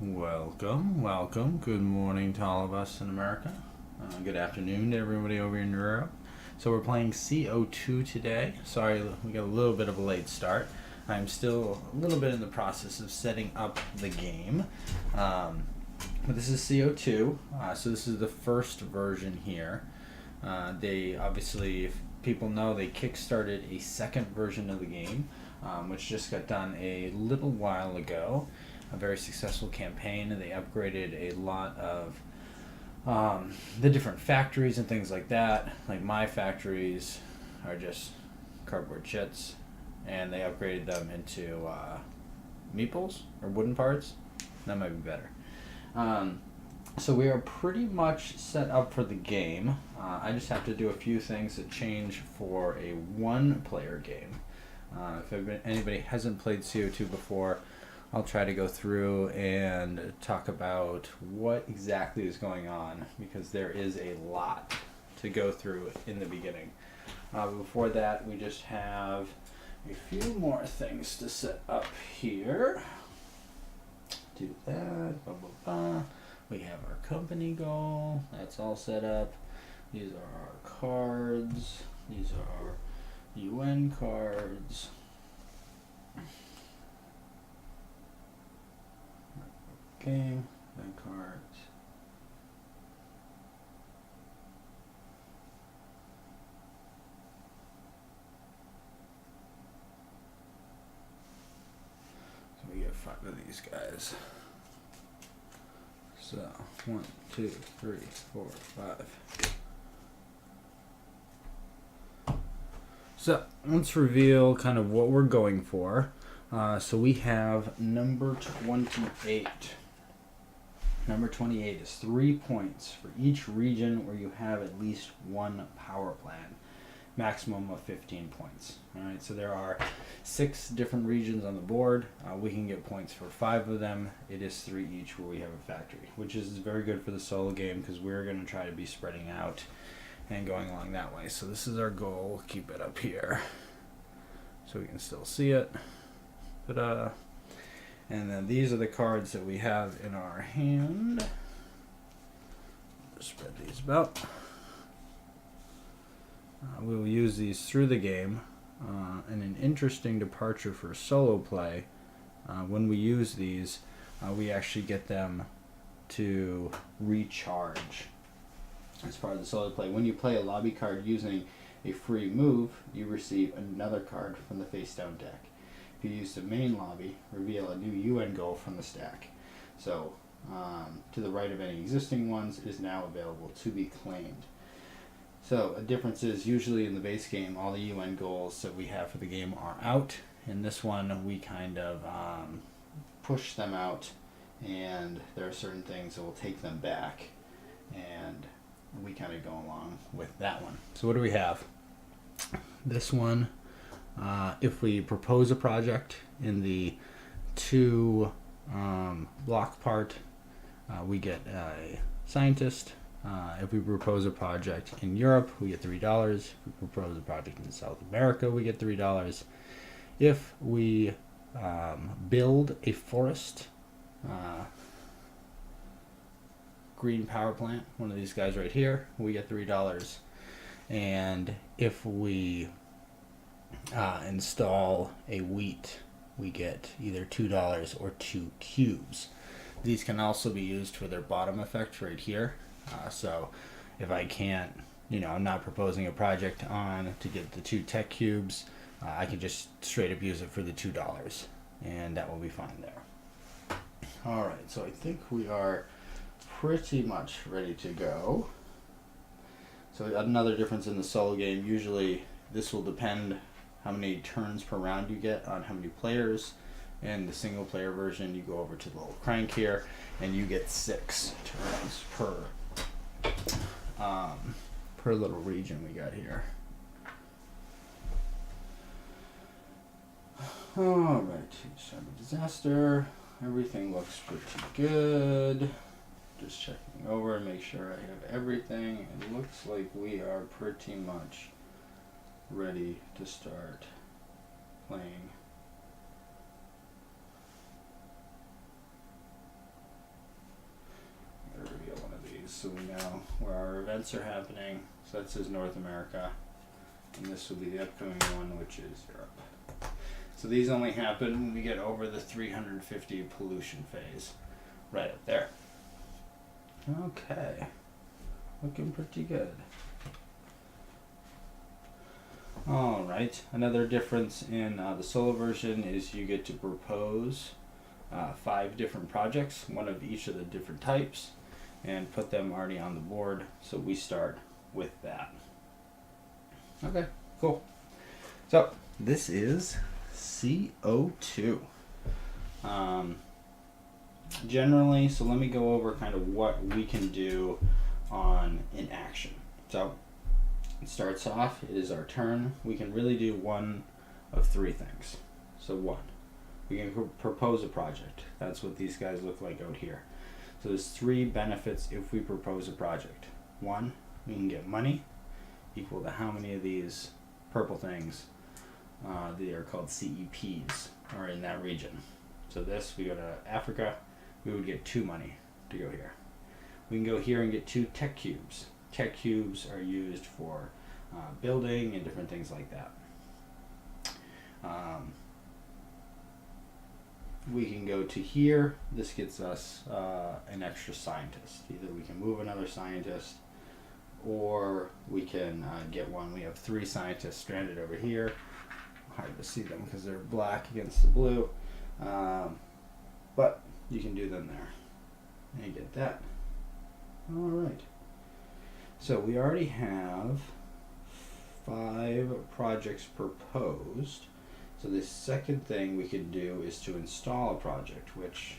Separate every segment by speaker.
Speaker 1: Welcome. Good morning to all of us in America. Good afternoon to everybody over in Europe. So we're playing CO2 today. Sorry, we got a little bit of a late start. I'm still a little bit in the process of setting up the game. But this is CO2, so this is the first version here. They obviously, if people know, they kickstarted a second version of the game, which just got done a little while ago. A very successful campaign, and they upgraded a lot of the different factories and things like that. Like my factories are just cardboard shits, and they upgraded them into meeples or wooden parts. That might be better. So we are pretty much set up for the game. I just have to do a few things that change for a one-player game. If anybody hasn't played CO2 before, I'll try to go through and talk about what exactly is going on, because there is a lot to go through in the beginning. Before that, we just have a few more things to set up here. Do that. Blah, blah, blah. We have our company goal. That's all set up. These are our cards. These are our UN cards. Game, then cards. So we get 5 of these guys. So 1, 2, 3, 4, 5. So let's reveal kind of what we're going for. So we have number 28. Number 28 is 3 points for each region where you have at least one power plant. Maximum of 15 points. Alright, so there are 6 different regions on the board. We can get points for 5 of them. It is 3 each where we have a factory, which is very good for the solo game because we're going to try to be spreading out and going along that way. So this is our goal. We'll keep it up here so we can still see it. Ta-da! And then these are the cards that we have in our hand. Just spread these about. We will use these through the game. And an interesting departure for solo play, when we use these, we actually get them to recharge as part of the solo play. When you play a lobby card using a free move, you receive another card from the face down deck. If you use the main lobby, reveal a new UN goal from the stack. So, to the right of any existing ones is now available to be claimed. So, a difference is usually in the base game, all the UN goals that we have for the game are out. In this one, we kind of push them out, and there are certain things that will take them back, and we kind of go along with that one. So, what do we have? This one. If we propose a project in the 2 block part, we get a scientist. If we propose a project in Europe, we get $3. If we propose a project in South America, we get $3. If we build a forest, green power plant, one of these guys right here, we get $3. And if we install a wheat, we get either $2 or 2 cubes. These can also be used for their bottom effect right here. So if I can't, I'm not proposing a project on to get the 2 tech cubes, I can just straight up use it for the $2, and that will be fine there. Alright, so I think we are pretty much ready to go. So another difference in the solo game, usually this will depend how many turns per round you get on how many players. In the single player version, you go over to the little crank here and you get 6 turns per little region we got here. Alright, each time a disaster. Everything looks pretty good. Just checking over and make sure I have everything. It looks like we are pretty much ready to start playing. so we know where our events are happening. So that says North America, and this will be the upcoming one, which is Europe. So these only happen when we get over the 350 pollution phase, right up there. Okay, looking pretty good. All right, another difference in the solo version is you get to propose 5 different projects, one of each of the different types, and put them already on the board. So we start with that. Okay, cool. So this is CO2. Generally, so let me go over kind of what we can do on in action. So it starts off, it is our turn. We can really do one of 3 things. So 1, we can propose a project. That's what these guys look like out here. So there's 3 benefits if we propose a project. 1, we can get money equal to how many of these purple things, they are called CEPs, are in that region. So this, we go to Africa, we would get 2 money to go here. We can go here and get 2 tech cubes. Tech cubes are used for building and different things like that. We can go to here. This gets us an extra scientist. Either we can move another scientist, or we can get one. We have 3 scientists stranded over here. Hard to see them because they're black against the blue, but you can do them there. And you get that. All right. So we already have 5 projects proposed. So the second thing we could do is to install a project, which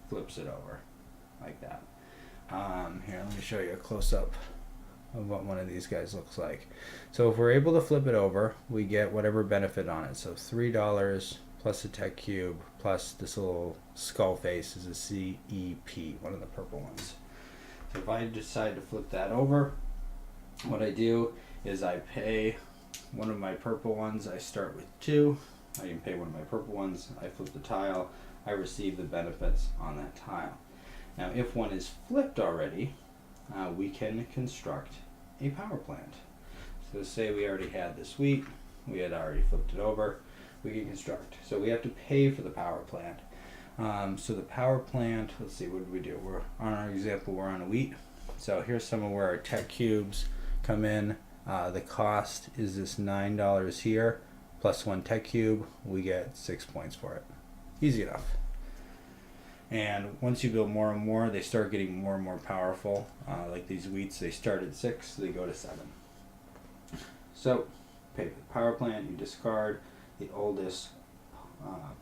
Speaker 1: flips it over like that. Here, let me show you a close-up of what one of these guys looks like. So if we're able to flip it over, we get whatever benefit on it. So $3 plus a tech cube plus this little skull face is a CEP, one of the purple ones. So if I decide to flip that over, what I do is I pay one of my purple ones. I start with 2. I can pay one of my purple ones. I flip the tile. I receive the benefits on that tile. Now if one is flipped already, we can construct a power plant. So say we already had this wheat, we had already flipped it over, we can construct. So we have to pay for the power plant. So the power plant, let's see, what did we do? We're on our example, we're on a wheat. So here's some of where our tech cubes come in. The cost is this $9 here, plus 1 tech cube, we get 6 points for it. Easy enough. And once you build more and more, they start getting more and more powerful. Like these wheats, they start at 6, they go to 7. So, pay for the power plant, you discard the oldest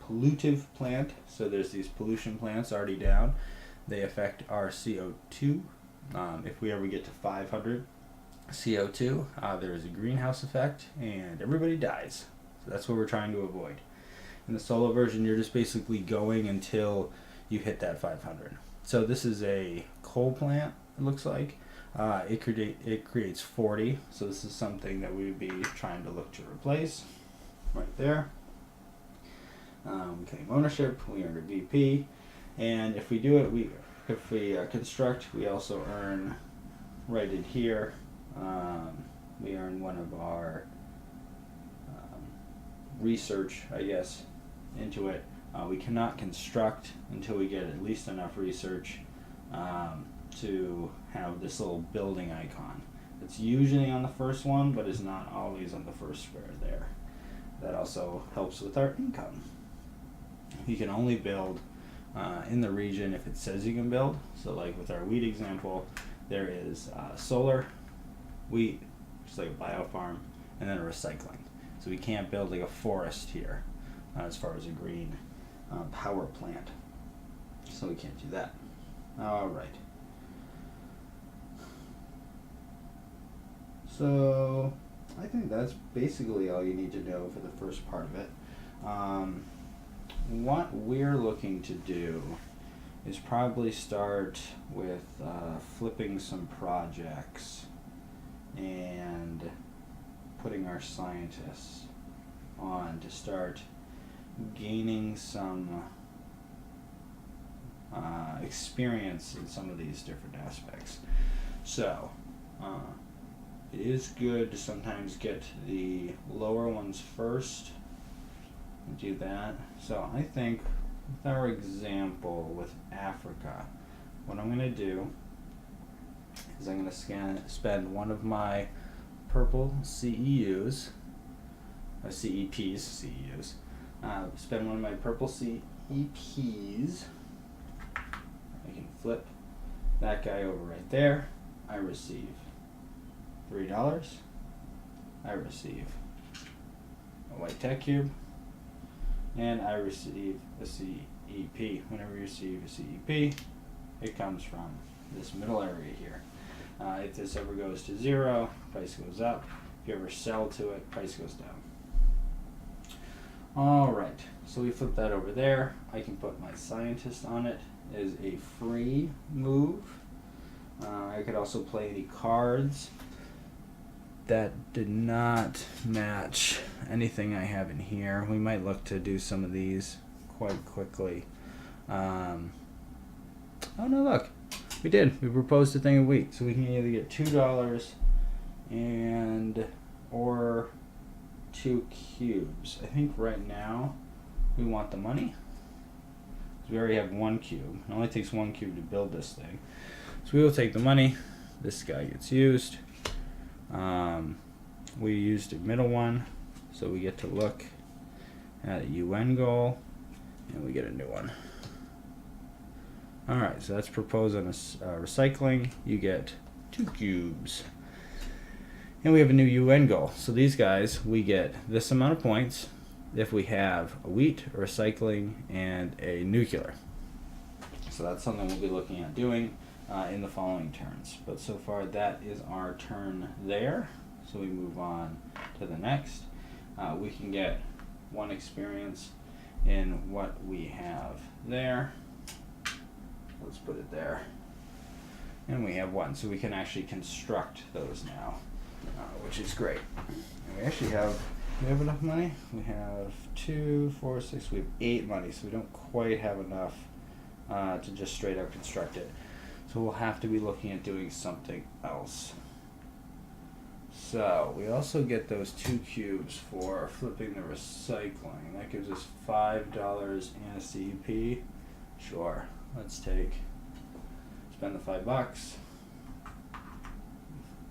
Speaker 1: pollutive plant. So there's these pollution plants already down. They affect our CO2. If we ever get to 500 CO2, there is a greenhouse effect and everybody dies. So that's what we're trying to avoid. In the solo version, you're just basically going until you hit that 500. So this is a coal plant, it looks like. It creates 40, so this is something that we would be trying to look to replace right there. We claim ownership, we earn a VP, and if we do it, if we construct, we also earn right in here. We earn one of our research, I guess, into it. We cannot construct until we get at least enough research to have this little building icon. It's usually on the first one, but is not always on the first square there. That also helps with our income. You can only build in the region if it says you can build. So like with our wheat example, there is solar, wheat, just like a biofarm, and then a recycling. So we can't build like a forest here as far as a green power plant. So we can't do that. All right. So I think that's basically all you need to know for the first part of it. What we're looking to do is probably start with flipping some projects and putting our scientists on to start gaining some experience in some of these different aspects. So it is good to sometimes get the lower ones first and do that. So I think with our example with Africa, what I'm going to do is I'm going to spend one of my purple CEUs, CEPs, spend one of my purple CEPs. I can flip that guy over right there. I receive $3. I receive a white tech cube, and I receive a CEP. Whenever you receive a CEP, it comes from this middle area here. If this ever goes to 0, price goes up. If you ever sell to it, price goes down. Alright, so we flip that over there. I can put my scientist on it as a free move. I could also play any cards that did not match anything I have in here. We might look to do some of these quite quickly. Oh no, look. We did. We proposed a thing a week. So we can either get $2 and or 2 cubes. I think right now we want the money. We already have 1 cube. It only takes 1 cube to build this thing. So we will take the money. This guy gets used. We used a middle one, so we get to look at a UN goal, and we get a new one. Alright, so that's proposed on a recycling. You get 2 cubes. And we have a new UN goal. So these guys, we get this amount of points if we have a wheat, a recycling, and a nuclear. So that's something we'll be looking at doing in the following turns. But so far that is our turn there. So we move on to the next. We can get 1 experience in what we have there. Let's put it there. And we have 1. So we can actually construct those now, which is great. And we actually have, we have enough money? We have 2, 4, 6, we have 8 money, so we don't quite have enough to just straight up construct it. So we'll have to be looking at doing something else. So we also get those 2 cubes for flipping the recycling. That gives us $5 and a CEP. Sure, let's spend the $5.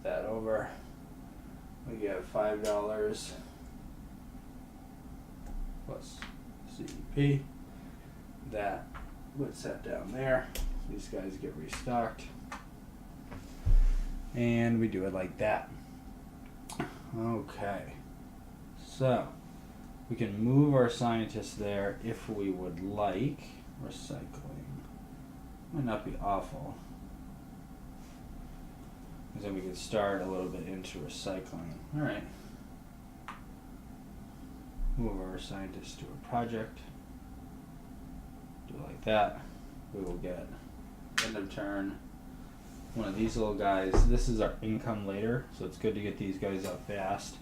Speaker 1: That over. We get $5 plus CEP. That puts that down there. These guys get restocked. And we do it like that. Okay. So we can move our scientists there if we would like. Recycling. Might not be awful. Because then we can start a little bit into recycling. Alright. Move our scientists to a project. Do it like that. We will get end of turn one of these little guys. This is our income later, so it's good to get these guys up fast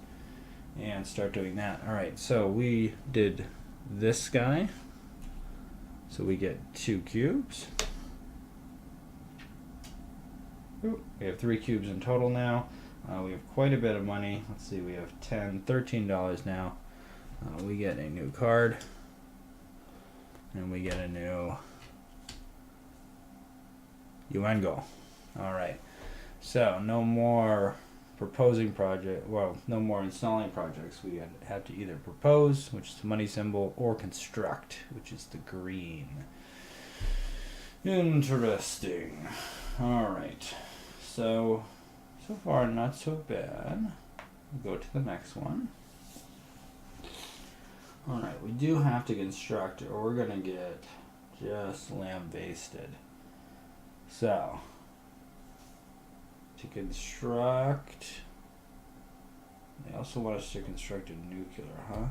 Speaker 1: and start doing that. Alright, so we did this guy. So we get 2 cubes. Ooh, we have 3 cubes in total now. We have quite a bit of money. Let's see, we have $13 now. We get a new card. And we get a new UN goal. Alright. So no more proposing project, well, no more installing projects. We have to either propose, which is the money symbol, or construct, which is the green. Interesting. Alright. So far not so bad. We'll go to the next one. Alright, we do have to construct or we're gonna get just lambasted. So to construct, they also want us to construct a nuclear, huh?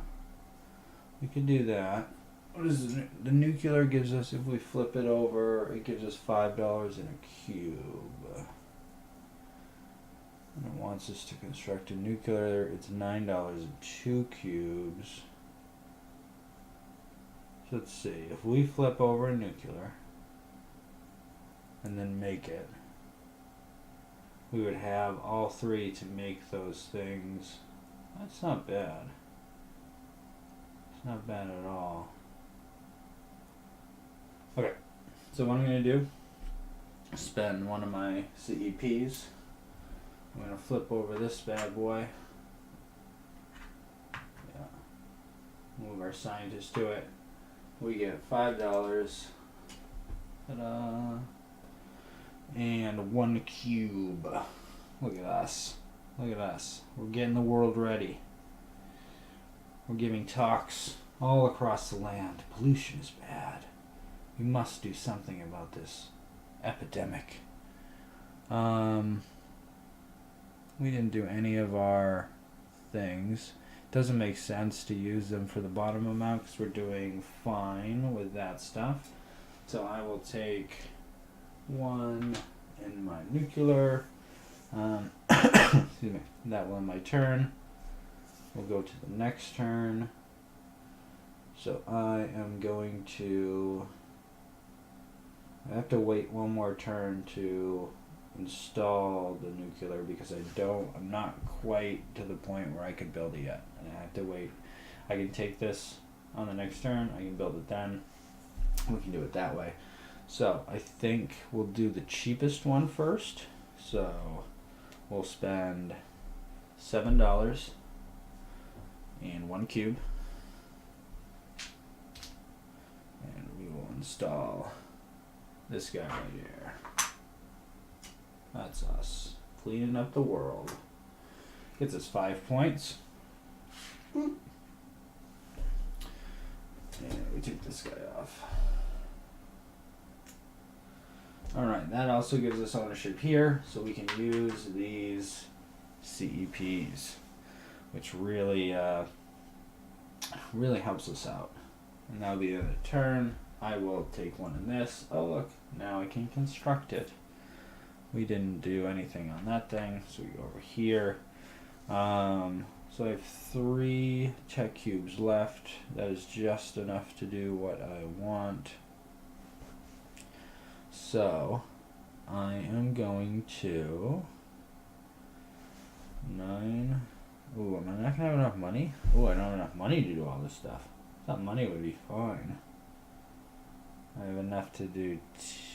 Speaker 1: We could do that. What is the nuclear gives us, if we flip it over, it gives us $5 in a cube. And it wants us to construct a nuclear, it's $9 in 2 cubes. So let's see, if we flip over a nuclear, and then make it. We would have all 3 to make those things. That's not bad. It's not bad at all. Okay, so what I'm going to do, spend one of my CEPs. I'm going to flip over this bad boy. Yeah. Move our scientist to it. We get $5. Ta-da. And 1 cube. Look at us. Look at us. We're getting the world ready. We're giving talks all across the land. Pollution is bad. We must do something about this epidemic. We didn't do any of our things. Doesn't make sense to use them for the bottom amount because we're doing fine with that stuff. So I will take 1 in my nuclear. Excuse me. That will end my turn. We'll go to the next turn. So I am going to... I have to wait 1 more turn to install the nuclear because I'm not quite to the point where I could build it yet. And I have to wait. I can take this on the next turn. I can build it then. We can do it that way. So I think we'll do the cheapest one first. So we'll spend $7 and 1 cube. And we will install this guy right here. That's us. Cleaning up the world. Gets us 5 points. And we take this guy off. Alright, that also gives us ownership here, so we can use these CEPs, which really helps us out. And that'll be the turn. I will take 1 in this. Oh look, now I can construct it. We didn't do anything on that thing, so we go over here. So I have 3 tech cubes left. That is just enough to do what I want. So I am going to 9. Ooh, am I not gonna have enough money? Ooh, I don't have enough money to do all this stuff. I thought money would be fine. I have enough to do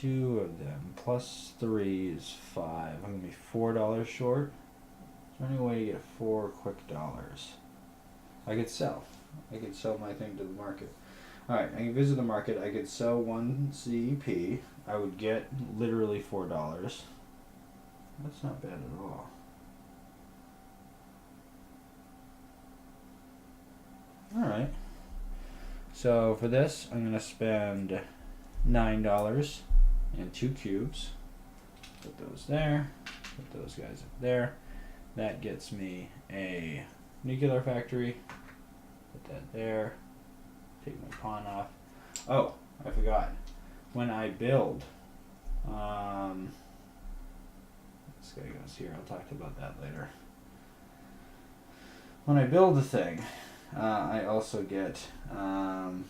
Speaker 1: 2 of them. Plus 3 is 5. I'm gonna be $4 short. Is there any way to get 4 quick dollars? I could sell. I could sell my thing to the market. Alright, I can visit the market. I could sell 1 CEP. I would get literally $4. That's not bad at all. Alright. So for this, I'm going to spend $9 and 2 cubes. Put those there. Put those guys up there. That gets me a nuclear factory. Put that there. Take my pawn off. Oh, I forgot. When I build, this guy goes here. I'll talk about that later. When I build the thing, I also get 1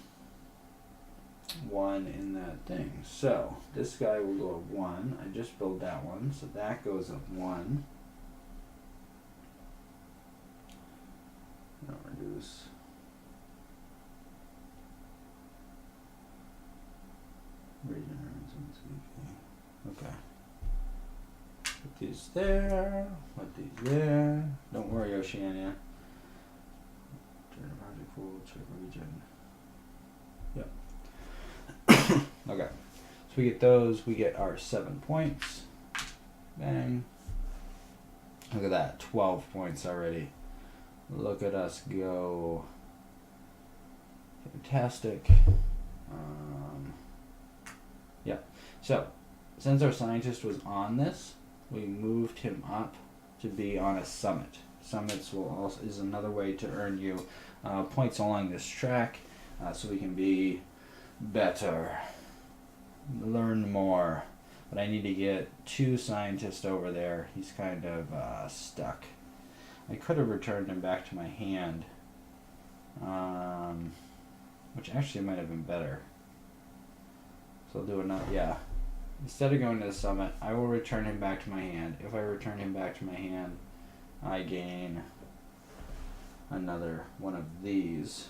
Speaker 1: in that thing. So this guy will go up 1. I just built that one, so that goes up 1. I'll reduce. Okay. Put these there. Put these there. Don't worry, Oceania. Turn project full. Check region. Yep. Okay. So we get those. We get our 7 points. Bang. Look at that. 12 points already. Look at us go. Fantastic. Yeah. So, since our scientist was on this, we moved him up to be on a summit. Summits will also is another way to earn you points along this track, so we can be better, learn more. But I need to get 2 scientists over there. He's kind of stuck. I could have returned him back to my hand, which actually might have been better. So I'll do another, yeah. instead of going to the summit, I will return him back to my hand. If I return him back to my hand, I gain another one of these.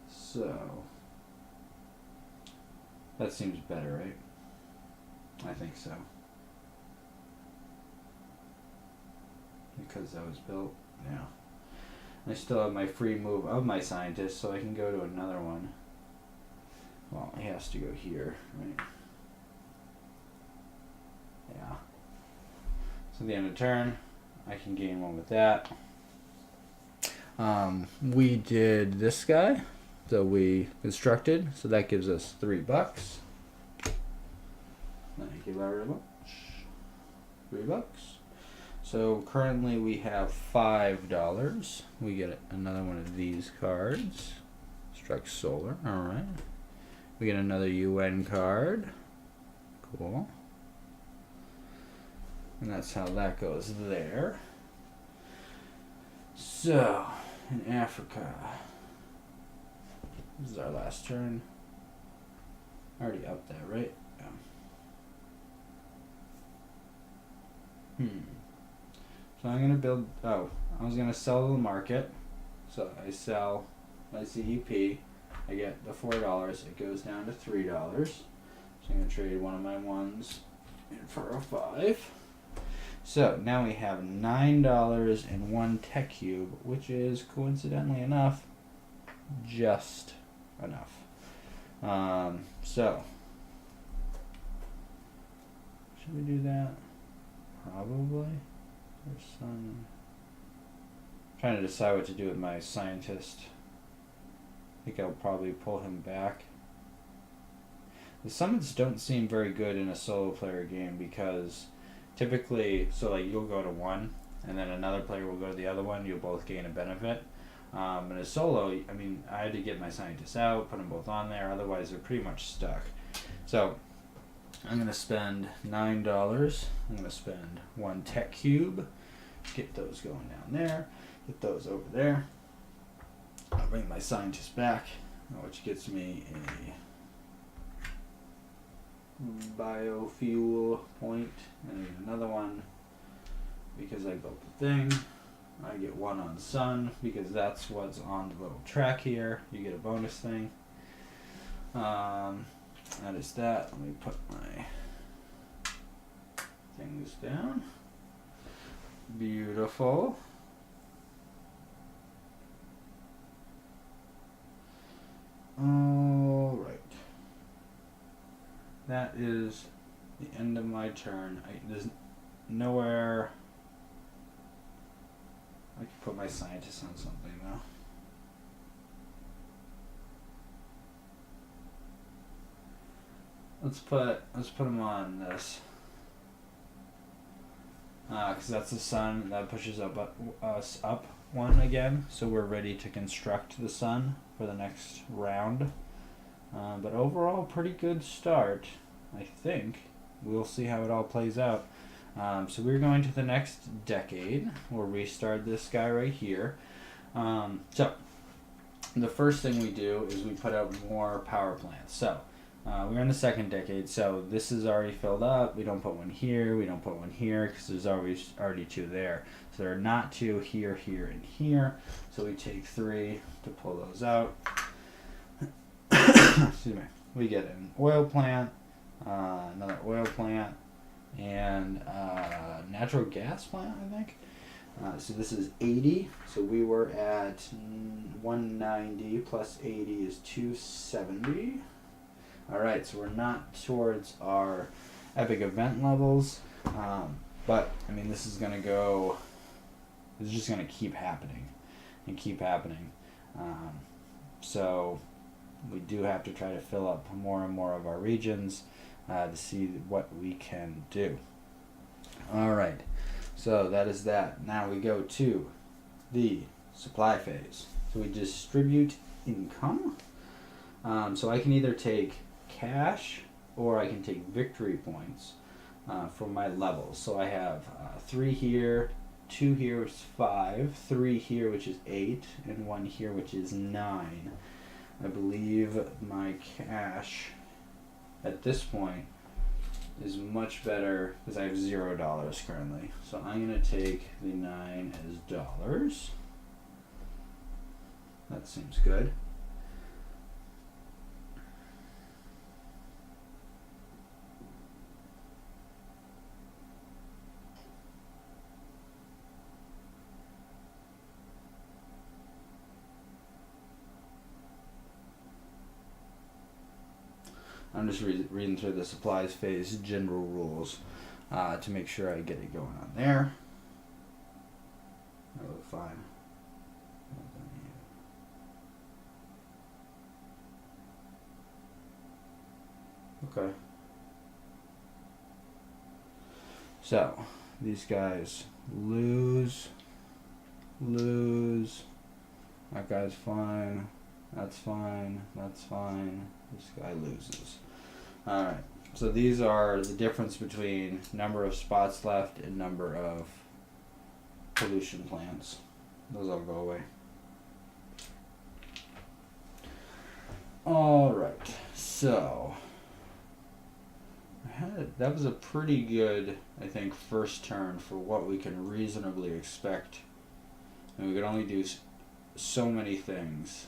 Speaker 1: So that seems better, right? I think so. Because that was built, yeah. I still have my free move of my scientist, so I can go to another one. Well, he has to go here, right? Yeah. So at the end of turn, I can gain one with that. We did this guy, so we constructed, so that gives us $3. Thank you very much. $3. So currently we have $5. We get another one of these cards. Strike Solar, alright. We get another UN card. Cool. And that's how that goes there. So, in Africa, this is our last turn. Already up there, right? Yeah. So I'm going to build, I was going to sell to the market. So I sell my CEP. I get the $4. It goes down to $3. So I'm going to trade one of my ones in for a 5. So now we have $9 and 1 tech cube, which is coincidentally enough, just enough. So should we do that? Probably. There's some. Trying to decide what to do with my scientist. I think I'll probably pull him back. The summons don't seem very good in a solo player game because typically, so like you'll go to one and then another player will go to the other one. You'll both gain a benefit. In a solo, I mean, I had to get my scientists out, put them both on there. Otherwise, they're pretty much stuck. So I'm going to spend $9. I'm going to spend 1 tech cube. Get those going down there. Get those over there. I'll bring my scientist back, which gets me a biofuel point. And I need another one because I built the thing. I get 1 on sun because that's what's on the little track here. You get a bonus thing. That is that. Let me put my things down. Beautiful. All right. That is the end of my turn. There's nowhere I can put my scientist on something though. Let's put him on this. Because that's the sun that pushes us up 1 again, so we're ready to construct the sun for the next round. But overall, pretty good start, I think. We'll see how it all plays out. So we're going to the next decade. We'll restart this guy right here. So the first thing we do is we put out more power plants. So we're in the second decade, so this is already filled up. We don't put one here, we don't put one here, because there's already 2 there. So there are not 2 here, here, and here. So we take 3 to pull those out. Excuse me. We get an oil plant, another oil plant, and natural gas plant, I think. So this is 80. So we were at 190 plus 80 is 270. Alright, so we're not towards our epic event levels, but I mean this is just going to keep happening and keep happening. So we do have to try to fill up more and more of our regions to see what we can do. Alright, so that is that. Now we go to the supply phase. So we distribute income. So I can either take cash or I can take victory points from my levels. So I have 3 here, 2 here, which is 5, 3 here, which is 8, and 1 here, which is 9. I believe my cash at this point is much better because I have $0 currently. So I'm going to take the 9 as dollars. That seems good. I'm just reading through the supplies phase general rules to make sure I get it going on there. That look fine. Okay. So these guys lose. That guy's fine. That's fine. That's fine. This guy loses. Alright, so these are the difference between number of spots left and number of pollution plants. Those all go away. Alright, so that was a pretty good, I think, first turn for what we can reasonably expect. And we could only do so many things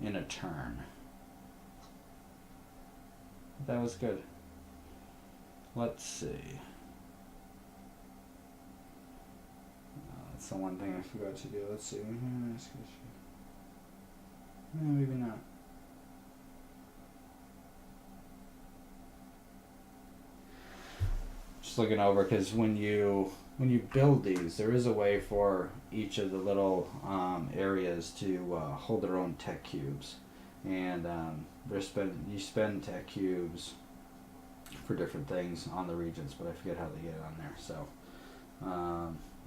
Speaker 1: in a turn. That was good. Let's see. That's the one thing I forgot to do. Let's see. Maybe not. Just looking over, because when you build these, there is a way for each of the little areas to hold their own tech cubes, and you spend tech cubes for different things on the regions, but I forget how they get it on there. So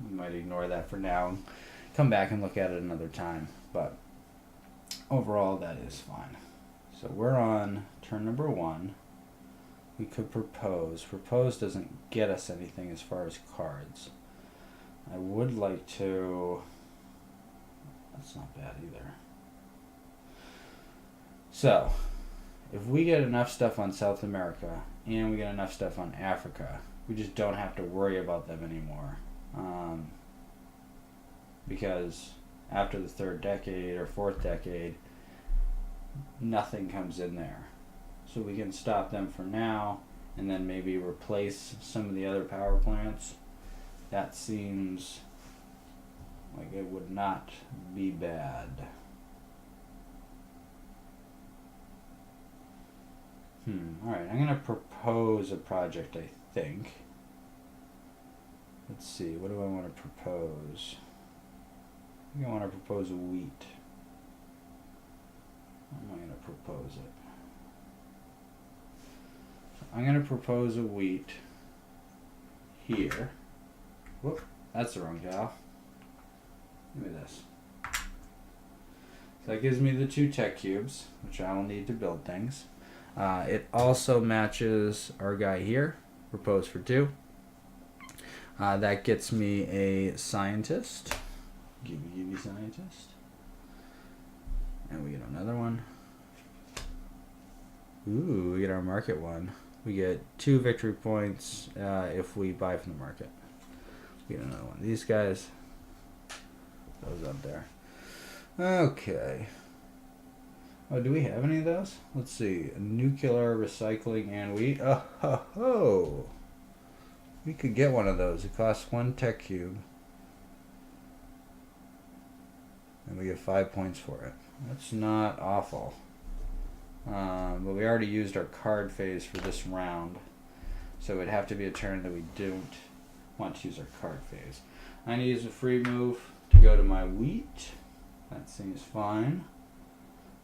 Speaker 1: we might ignore that for now, and come back and look at it another time. But overall, that is fine. So we're on turn number 1. We could propose. Propose doesn't get us anything as far as cards. I would like to... That's not bad either. So, if we get enough stuff on South America, and we get enough stuff on Africa, we just don't have to worry about them anymore. Because after the 3rd decade or 4th decade, nothing comes in there. So we can stop them for now, and then maybe replace some of the other power plants. That seems like it would not be bad. Alright, I'm going to propose a project, I think. Let's see, what do I want to propose? I think I want to propose wheat. How am I going to propose it? I'm going to propose a wheat here. Whoop, that's the wrong gal. Give me this. So that gives me the 2 tech cubes, which I will need to build things. It also matches our guy here, propose for 2. That gets me a scientist. Give me scientist. And we get another one. Ooh, we get our market one. We get 2 victory points if we buy from the market. We get another one. These guys, those up there. Okay. Oh, do we have any of those? Let's see. Nuclear, recycling, and wheat. Oh, ho, ho. We could get one of those. It costs 1 tech cube. And we get 5 points for it. That's not awful. But we already used our card phase for this round, so it would have to be a turn that we don't want to use our card phase. I need to use a free move to go to my wheat. That seems fine.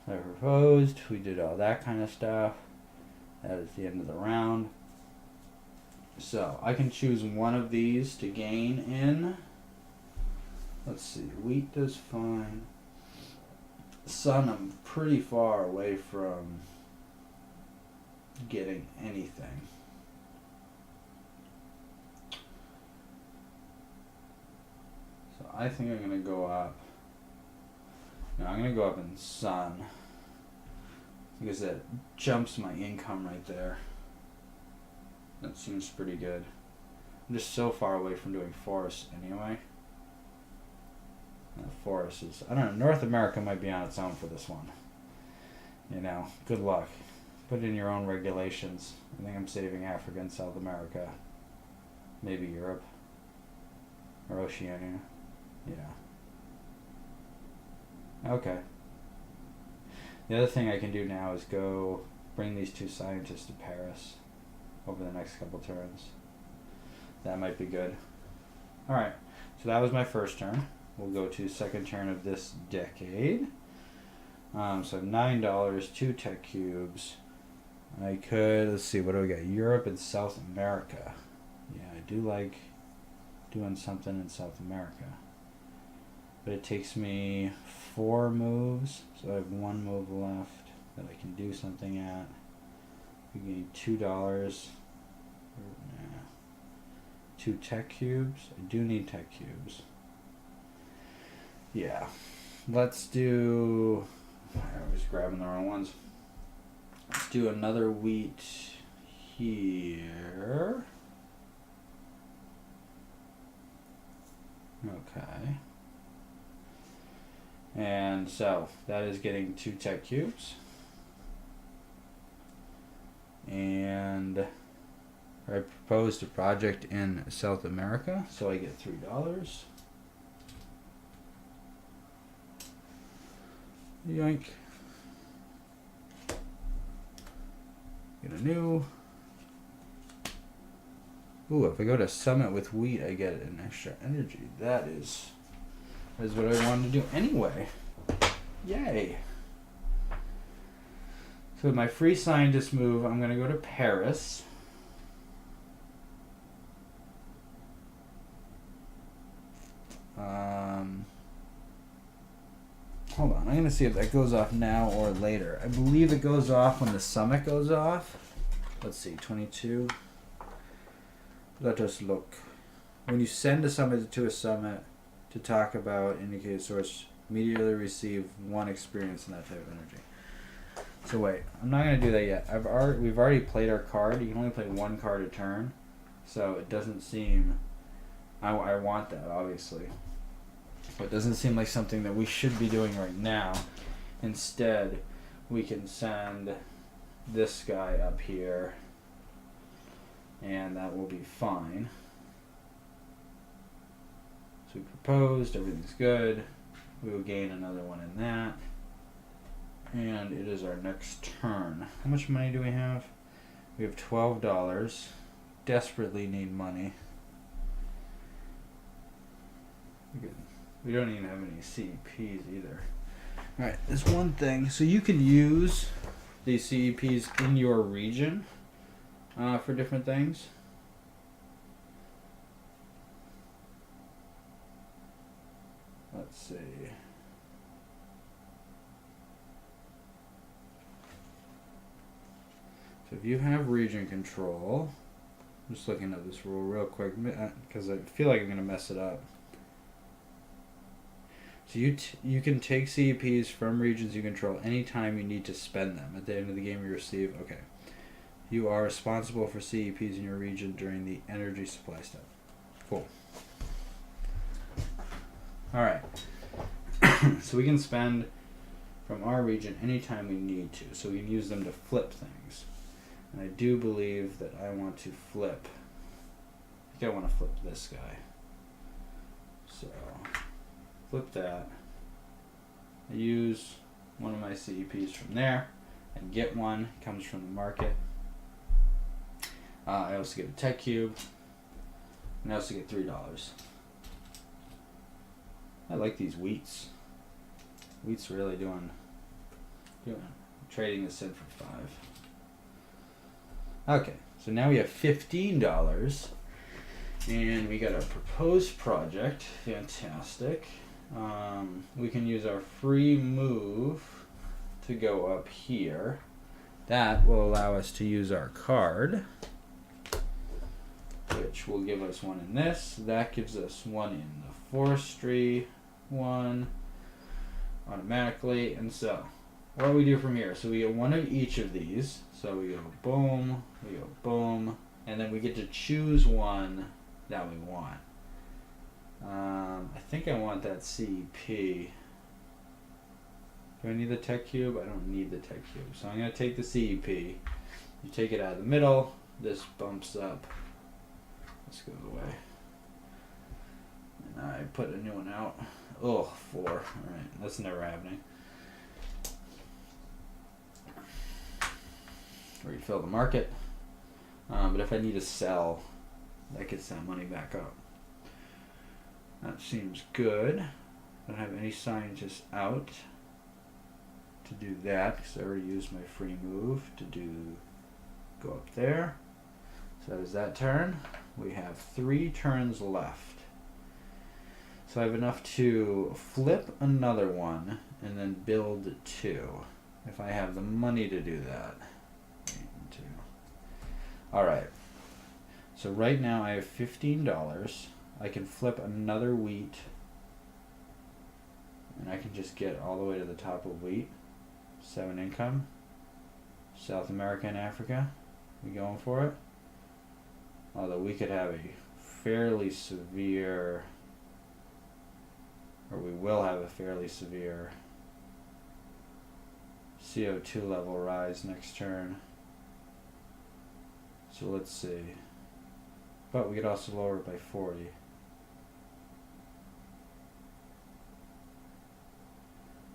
Speaker 1: I proposed, we did all that kind of stuff. That is the end of the round. So I can choose one of these to gain in. Let's see, wheat does fine. Sun, I'm pretty far away from getting anything. So I think I'm going to go up. No, I'm going to go up in sun. because that jumps my income right there. That seems pretty good. I'm just so far away from doing forest anyway. Forest is, I don't know, North America might be on its own for this one. You know, good luck. Put in your own regulations. I think I'm saving Africa and South America. Maybe Europe. Or Oceania. Yeah. Okay. The other thing I can do now is go bring these 2 scientists to Paris over the next couple turns. That might be good. Alright, so that was my first turn. We'll go to second turn of this decade. So $9, 2 tech cubes. I could, let's see, what do we got? Europe and South America. Yeah, I do like doing something in South America. But it takes me 4 moves, so I have 1 move left that I can do something at. We need $2. Nah. 2 tech cubes. I do need tech cubes. Yeah. Let's do... I was grabbing the wrong ones. Let's do another wheat here. Okay. And so that is getting 2 tech cubes. And I proposed a project in South America, so I get $3. Yoink. Get a new. Ooh, if I go to Summit with wheat, I get an extra energy. That is what I wanted to do anyway. Yay. So with my free scientist move, I'm going to go to Paris. Hold on, I'm going to see if that goes off now or later. I believe it goes off when the summit goes off. Let's see, 22. Let us look. When you send a summit to a summit to talk about indicated source, immediately receive 1 experience in that type of energy. So wait, I'm not going to do that yet. We've already played our card. You can only play 1 card a turn. So it doesn't seem... I want that, obviously. But it doesn't seem like something that we should be doing right now. Instead, we can send this guy up here. And that will be fine. So we proposed, everything's good. We will gain another 1 in that. And it is our next turn. How much money do we have? We have $12. Desperately need money. We don't even have any CEPs either. Alright, there's one thing. So you can use these CEPs in your region for different things. Let's see. So if you have region control, I'm just looking at this rule real quick because I feel like I'm going to mess it up. So you can take CEPs from regions you control anytime you need to spend them. At the end of the game you receive, okay. You are responsible for CEPs in your region during the energy supply step. Cool. Alright. So we can spend from our region anytime we need to. So we can use them to flip things. And I do believe that I want to flip. I think I want to flip this guy. So... flip that. I use one of my CEPs from there and get 1, comes from the market. I also get a tech cube and I also get $3. I like these wheats. Wheat's really doing trading this in for 5. Okay, so now we have $15 and we got our proposed project. Fantastic. We can use our free move to go up here. That will allow us to use our card, which will give us 1 in this. That gives us 1 in the forestry one automatically. And so what do we do from here? So we get one of each of these. So we go boom, and then we get to choose one that we want. I think I want that CEP. Do I need the tech cube? I don't need the tech cube. So I'm going to take the CEP. You take it out of the middle. This bumps up. This goes away. And I put a new one out. Oh, 4. Alright, that's never happening. Refill the market. But if I need to sell, that gets that money back up. That seems good. I don't have any scientists out to do that because I already used my free move to go up there. So that is that turn. We have 3 turns left. So I have enough to flip another one and then build 2 if I have the money to do that. 1, 2. Alright. So right now I have $15. I can flip another wheat and I can just get all the way to the top of wheat. 7 income. South America and Africa. We going for it? Although we could have a fairly severe, or we will have a fairly severe CO2 level rise next turn. So let's see. But we could also lower it by 40.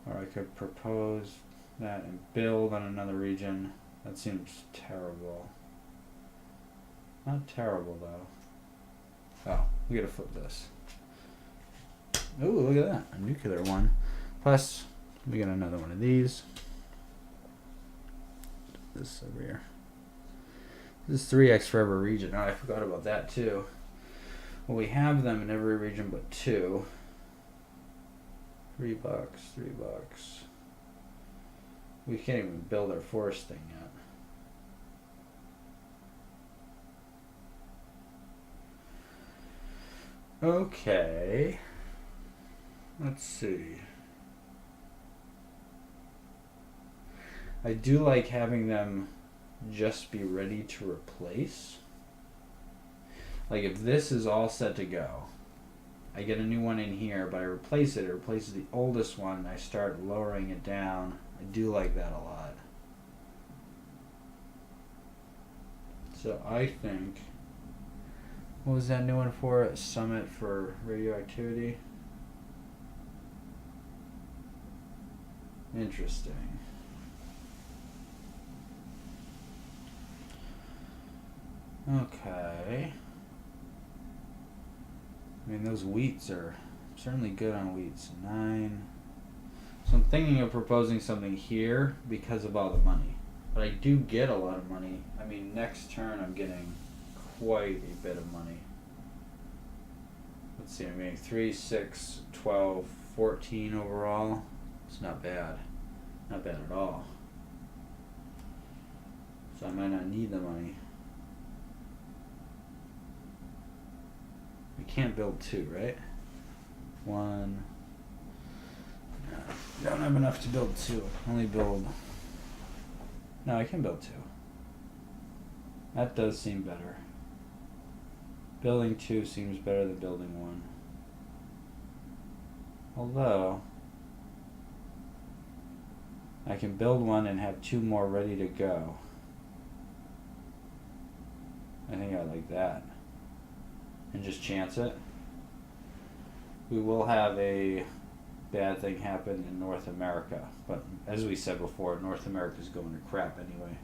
Speaker 1: Or I could propose that and build on another region. That seems terrible. Not terrible though. Oh, we gotta flip this. Ooh, look at that. A nuclear one. Plus, we got another one of these. This over here. This is 3x for every region. Oh, I forgot about that too. Well, we have them in every region but 2. $3, $3. We can't even build our forest thing yet. Okay. Let's see. I do like having them just be ready to replace. Like if this is all set to go, I get a new one in here, but I replace it. It replaces the oldest one. I start lowering it down. I do like that a lot. So I think, what was that new one for? A summit for radioactivity? Interesting. Okay. I mean, those wheats are certainly good on wheats. 9. So I'm thinking of proposing something here because of all the money. But I do get a lot of money. I mean, next turn I'm getting quite a bit of money. Let's see, I'm getting 3, 6, 12, 14 overall. It's not bad. Not bad at all. So I might not need the money. We can't build 2, right? 1. No, don't have enough to build 2. Only build. No, I can build 2. That does seem better. Building 2 seems better than building 1. Although, I can build 1 and have 2 more ready to go. I think I like that. And just chance it. We will have a bad thing happen in North America, but as we said before, North America is going to crap anyway.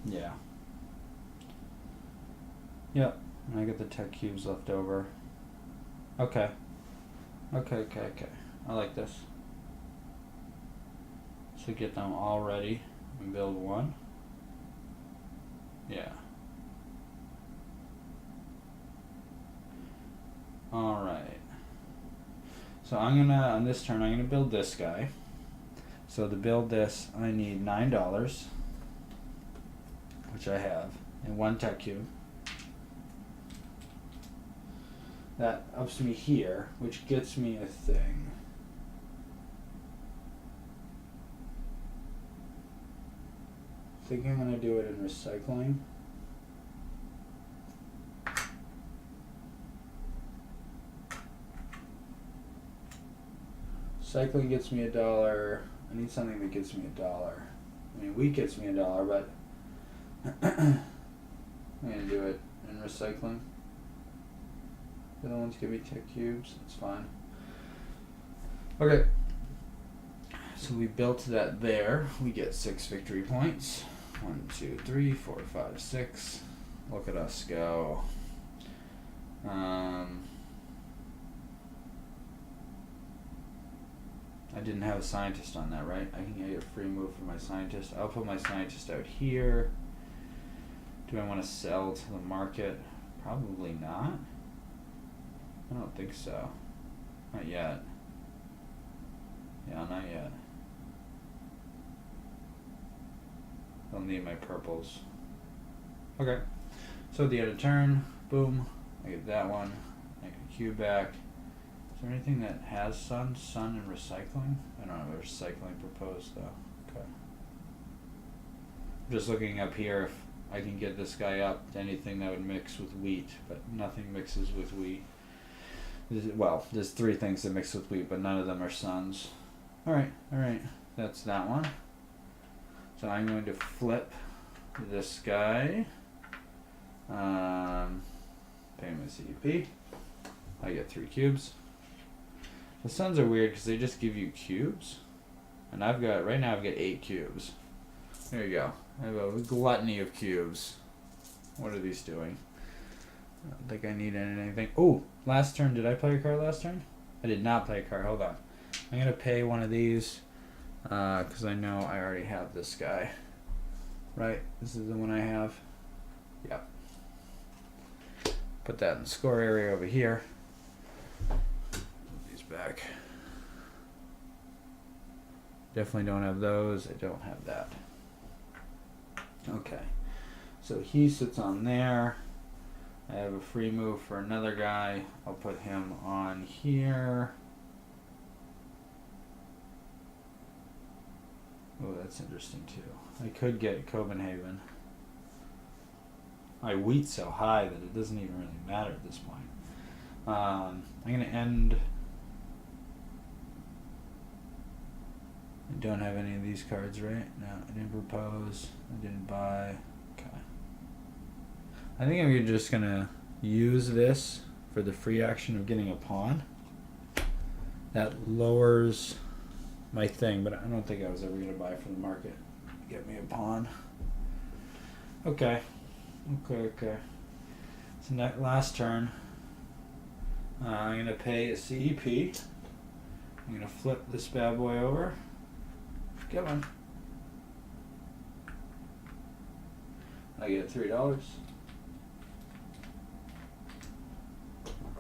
Speaker 1: Yeah. Yep, and I got the tech cubes left over. Okay. Okay. I like this. So get them all ready and build 1. Yeah. Alright. So I'm gonna, on this turn, I'm gonna build this guy. So to build this, I need $9, which I have, and 1 tech cube. that ups me here, which gets me a thing. I think I'm gonna do it in recycling. Recycling gets me $1. I need something that gets me $1. I mean, wheat gets me $1, but I'm gonna do it in recycling. The other ones give me 10 cubes. That's fine. Okay. So we built that there. We get 6 victory points. 1, 2, 3, 4, 5, 6. Look at us go. I didn't have a scientist on that, right? I can get a free move for my scientist. I'll put my scientist out here. Do I want to sell to the market? Probably not. I don't think so. Not yet. Yeah, not yet. I'll need my purples. Okay. So at the end of turn, boom. I get that one. I get a cube back. Is there anything that has sun? Sun and recycling? I don't have a recycling proposed though. Okay. I'm just looking up here if I can get this guy up to anything that would mix with wheat, but nothing mixes with wheat. Well, there's 3 things that mix with wheat, but none of them are suns. Alright. That's that one. So I'm going to flip this guy. Pay my CEP. I get 3 cubes. The suns are weird because they just give you cubes. And right now I've got 8 cubes. There you go. I have a gluttony of cubes. What are these doing? I don't think I need anything. Oh, last turn. Did I play a card last turn? I did not play a card. Hold on. I'm going to pay one of these because I know I already have this guy. Right? This is the one I have. Yep. Put that in the score area over here. Put these back. Definitely don't have those. I don't have that. Okay. So he sits on there. I have a free move for another guy. I'll put him on here. Oh, that's interesting too. I could get Copenhagen. My wheat's so high that it doesn't even really matter at this point. I'm going to end. I don't have any of these cards, right? No, I didn't propose. I didn't buy. Okay. I think I'm just going to use this for the free action of getting a pawn. That lowers my thing, but I don't think I was ever going to buy from the market. Get me a pawn. Okay. So last turn, I'm going to pay a CEP. I'm going to flip this bad boy over. Get one. I get $3.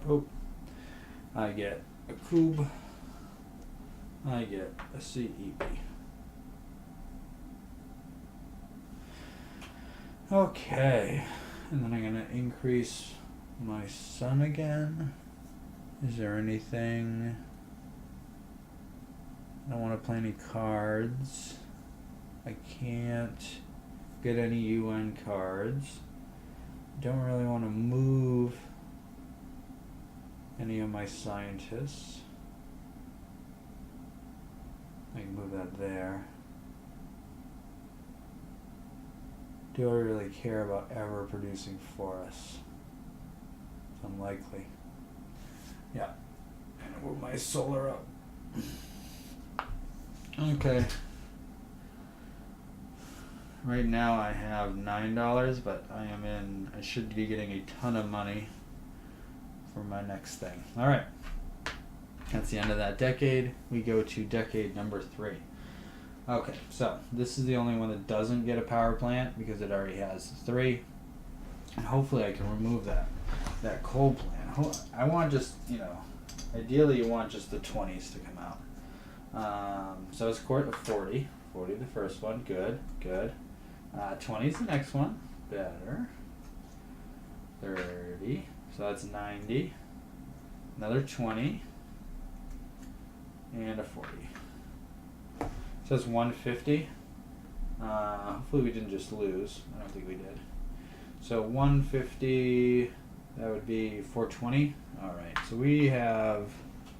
Speaker 1: Oh. I get a cube. I get a CEP. Okay, and then I'm going to increase my sun again. Is there anything? I don't want to play any cards. I can't get any UN cards. Don't really want to move any of my scientists. I can move that there. Do I really care about ever producing forests? It's unlikely. Yeah. And move my solar up. Okay. Right now I have $9, but I should be getting a ton of money for my next thing. Alright. That's the end of that decade. We go to decade number 3. Okay, so this is the only one that doesn't get a power plant because it already has 3. And hopefully I can remove that coal plant. I want just, ideally you want just the 20s to come out. So it's court of 40. 40 the first one, good. 20 is the next one, better. 30, so that's 90. another 20, and a 40. So that's 150. Hopefully we didn't just lose. I don't think we did. So 150, that would be 420. Alright, so we have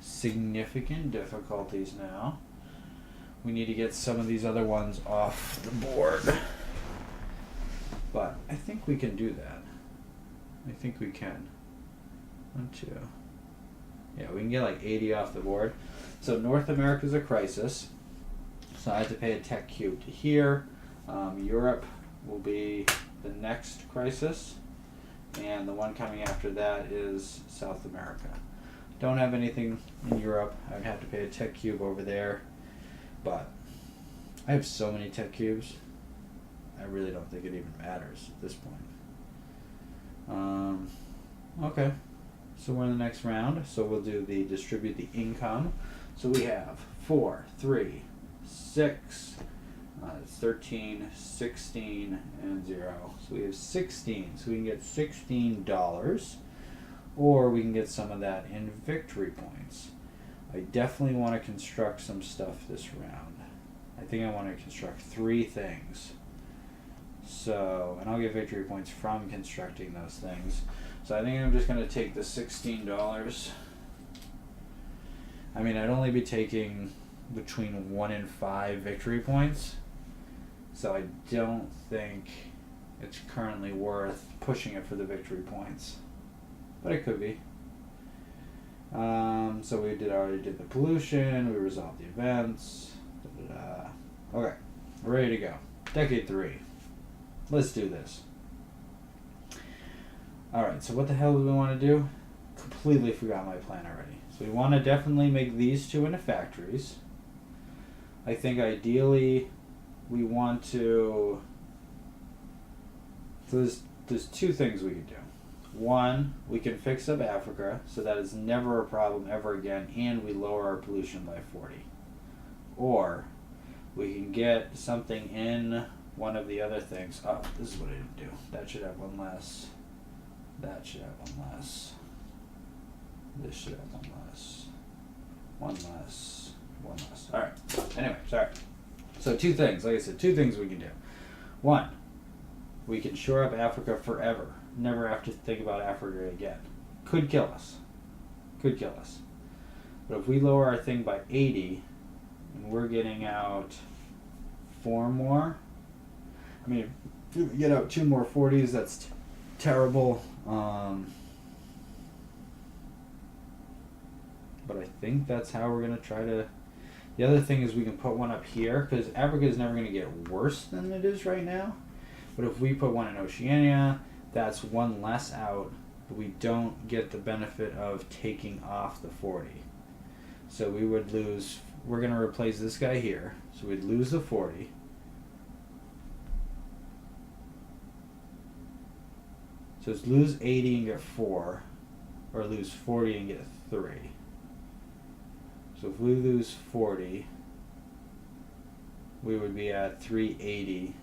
Speaker 1: significant difficulties now. We need to get some of these other ones off the board. But I think we can do that. I think we can. 1, 2. Yeah, we can get like 80 off the board. So North America's a crisis. So I have to pay a tech cube to here. Europe will be the next crisis. And the one coming after that is South America. Don't have anything in Europe. I would have to pay a tech cube over there. But I have so many tech cubes. I really don't think it even matters at this point. Okay. So we're in the next round. So we'll do the distribute the income. So we have 4, 3, 6, 13, 16, and 0. So we have 16. So we can get $16. Or we can get some of that in victory points. I definitely want to construct some stuff this round. I think I want to construct 3 things. So, and I'll get victory points from constructing those things. So I think I'm just going to take the $16. I mean, I'd only be taking between 1 and 5 victory points. So I don't think it's currently worth pushing it for the victory points. But it could be. So we already did the pollution, we resolved the events. Okay, we're ready to go. Decade 3. Let's do this. Alright, so what the hell do we want to do? Completely forgot my plan already. So we want to definitely make these 2 into factories. I think ideally we want to... So there's 2 things we could do. 1, we can fix up Africa, so that is never a problem ever again, and we lower our pollution by 40. Or, we can get something in one of the other things. Oh, this is what I didn't do. That should have 1 less. That should have 1 less. This should have 1 less. 1 less. 1 less. Alright. Anyway, sorry. So 2 things. Like I said, 2 things we can do. 1, we can shore up Africa forever. Never have to think about Africa again. Could kill us. Could kill us. But if we lower our thing by 80, and we're getting out 4 more, I mean, if we get out 2 more 40s, that's terrible. But I think that's how we're going to try to... The other thing is we can put 1 up here, because Africa is never going to get worse than it is right now. But if we put 1 in Oceania, that's 1 less out, but we don't get the benefit of taking off the 40. So we would lose, we're going to replace this guy here, so we'd lose the 40. So it's lose 80 and get 4, or lose 40 and get 3. So if we lose 40, we would be at 380.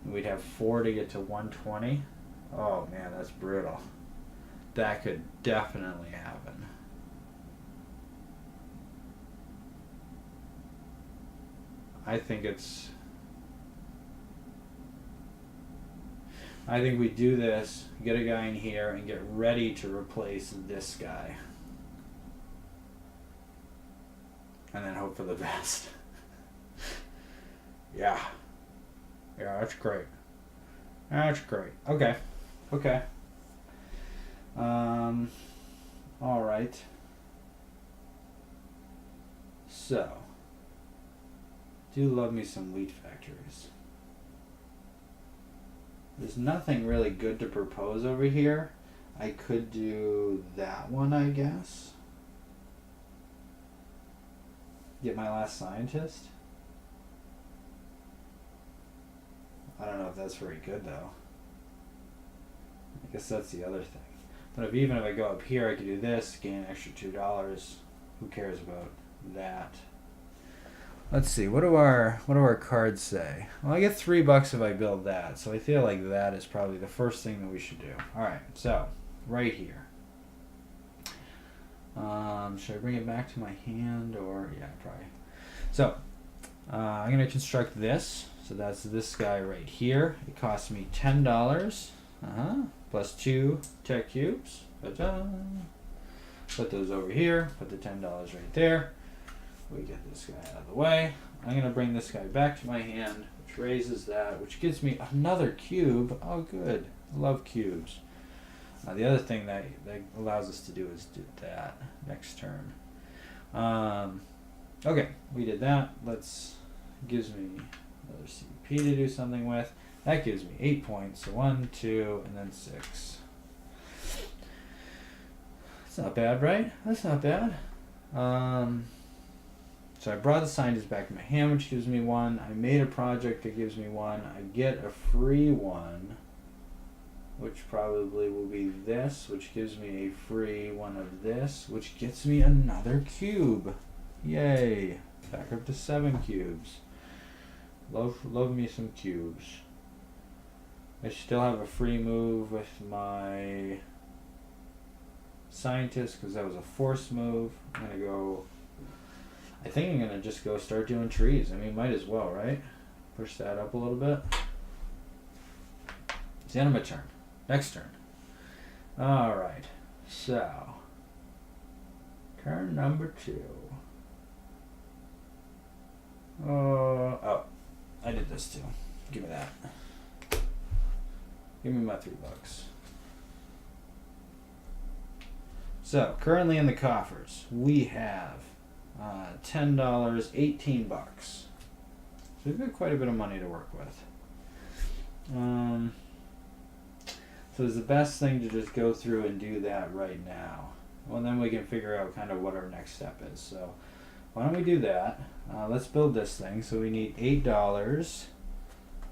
Speaker 1: We'd have 4 to get to 120. Oh man, that's brutal. That could definitely happen. I think we do this, get a guy in here, and get ready to replace this guy. And then hope for the best. Yeah. Yeah, that's great. That's great. Okay. Okay. Alright. So. Do love me some wheat factories. There's nothing really good to propose over here. I could do that one, I guess. Get my last scientist. I don't know if that's very good though. I guess that's the other thing. But even if I go up here, I could do this, gain an extra $2. Who cares about that? Let's see. What do our cards say? Well, I get $3 if I build that. So I feel like that is probably the first thing that we should do. All right. So right here, Should I bring it back to my hand or yeah, probably. So I'm gonna construct this. So that's this guy right here. It cost me $10. Plus 2 tech cubes. Ta-da. Put those over here. Put the $10 right there. We get this guy out of the way. I'm gonna bring this guy back to my hand, which raises that, which gives me another cube. Oh, good. I love cubes. The other thing that allows us to do is do that next turn. Okay, we did that. Gives me another CP to do something with. That gives me 8 points. So 1, 2, and then 6. That's not bad, right? That's not bad. So I brought the scientist back in my hand, which gives me 1. I made a project that gives me 1. I get a free 1, which probably will be this, which gives me a free 1 of this, which gets me another cube. Yay! Back up to 7 cubes. Love me some cubes. I still have a free move with my scientist because that was a force move. I'm gonna go. I think I'm gonna just go start doing trees. I mean, might as well, right? Push that up a little bit. It's the end of my turn. Next turn. Alright. So. Turn number 2. Oh. I did this too. Give me that. Give me my $3. So, currently in the coffers, we have $10, 18 bucks. So we've got quite a bit of money to work with. So it's the best thing to just go through and do that right now. Well, then we can figure out kind of what our next step is. So why don't we do that? Let's build this thing. So we need $8,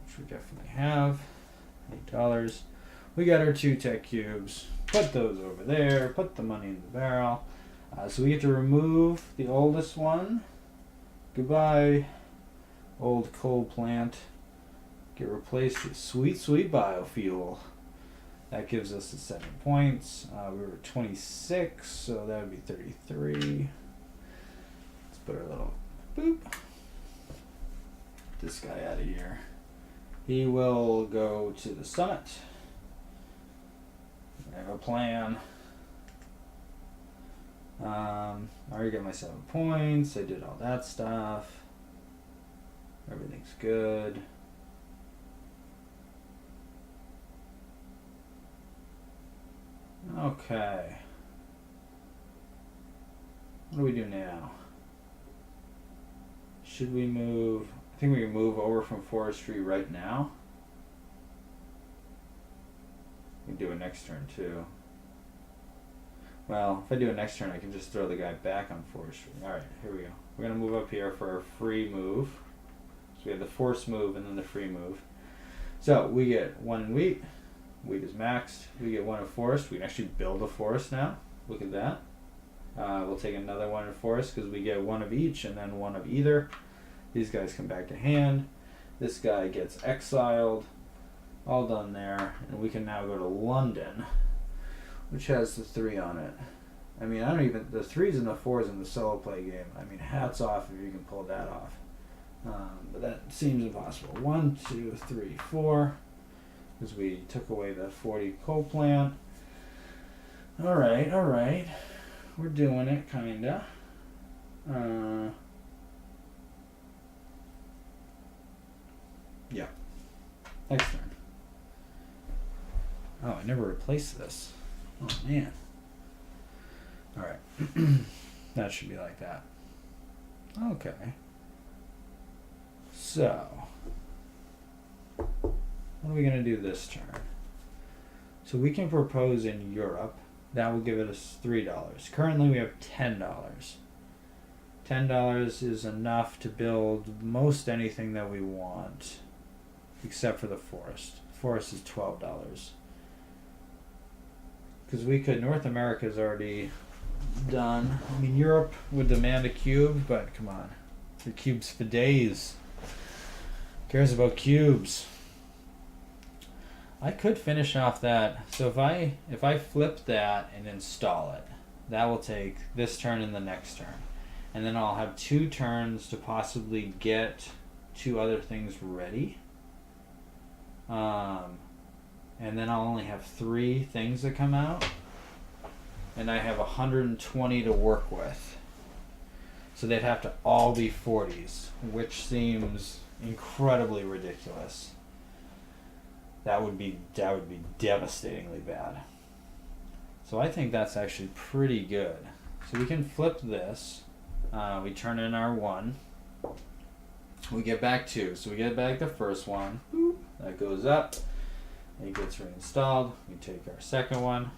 Speaker 1: which we definitely have. $8. We got our 2 tech cubes. Put those over there. Put the money in the barrel. So we get to remove the oldest one. Goodbye, old coal plant. Get replaced with sweet, sweet biofuel. That gives us the 7 points. We were 26, so that would be 33. Let's put our little boop. This guy out of here. He will go to the summit. I have a plan. I already got my 7 points. I did all that stuff. Everything's good. Okay. What do we do now? Should we move? I think we can move over from forestry right now. We can do it next turn too. Well, if I do it next turn, I can just throw the guy back on forestry. Alright, here we go. We're going to move up here for our free move. So we have the force move and then the free move. So we get 1 in wheat. Wheat is maxed. We get 1 in forest. We can actually build a forest now. Look at that. We'll take another 1 in forest because we get 1 of each and then 1 of either. These guys come back to hand. This guy gets exiled. All done there. And we can now go to London, which has the 3 on it. I mean, I don't even, the 3s and the 4s in the solo play game, I mean, hats off if you can pull that off. But that seems impossible. 1, 2, 3, 4, because we took away the 40 coal plant. Alright, alright. We're doing it, kinda. Yeah. Next turn. Oh, I never replaced this. Oh, man. Alright. That should be like that. Okay. So, what are we going to do this turn? So we can propose in Europe. That will give us $3. Currently we have $10. $10 is enough to build most anything that we want, except for the forest. Forest is $12. Because we could, North America is already done. I mean, Europe would demand a cube, but come on. The cubes for days. Who cares about cubes? I could finish off that. So if I flip that and install it, that will take this turn and the next turn. And then I'll have 2 turns to possibly get 2 other things ready. And then I'll only have 3 things that come out. And I have 120 to work with. So they'd have to all be 40s, which seems incredibly ridiculous. That would be devastatingly bad. So I think that's actually pretty good. So we can flip this. We turn in our 1. We get back 2. So we get back the first one. That goes up. It gets reinstalled. We take our second one.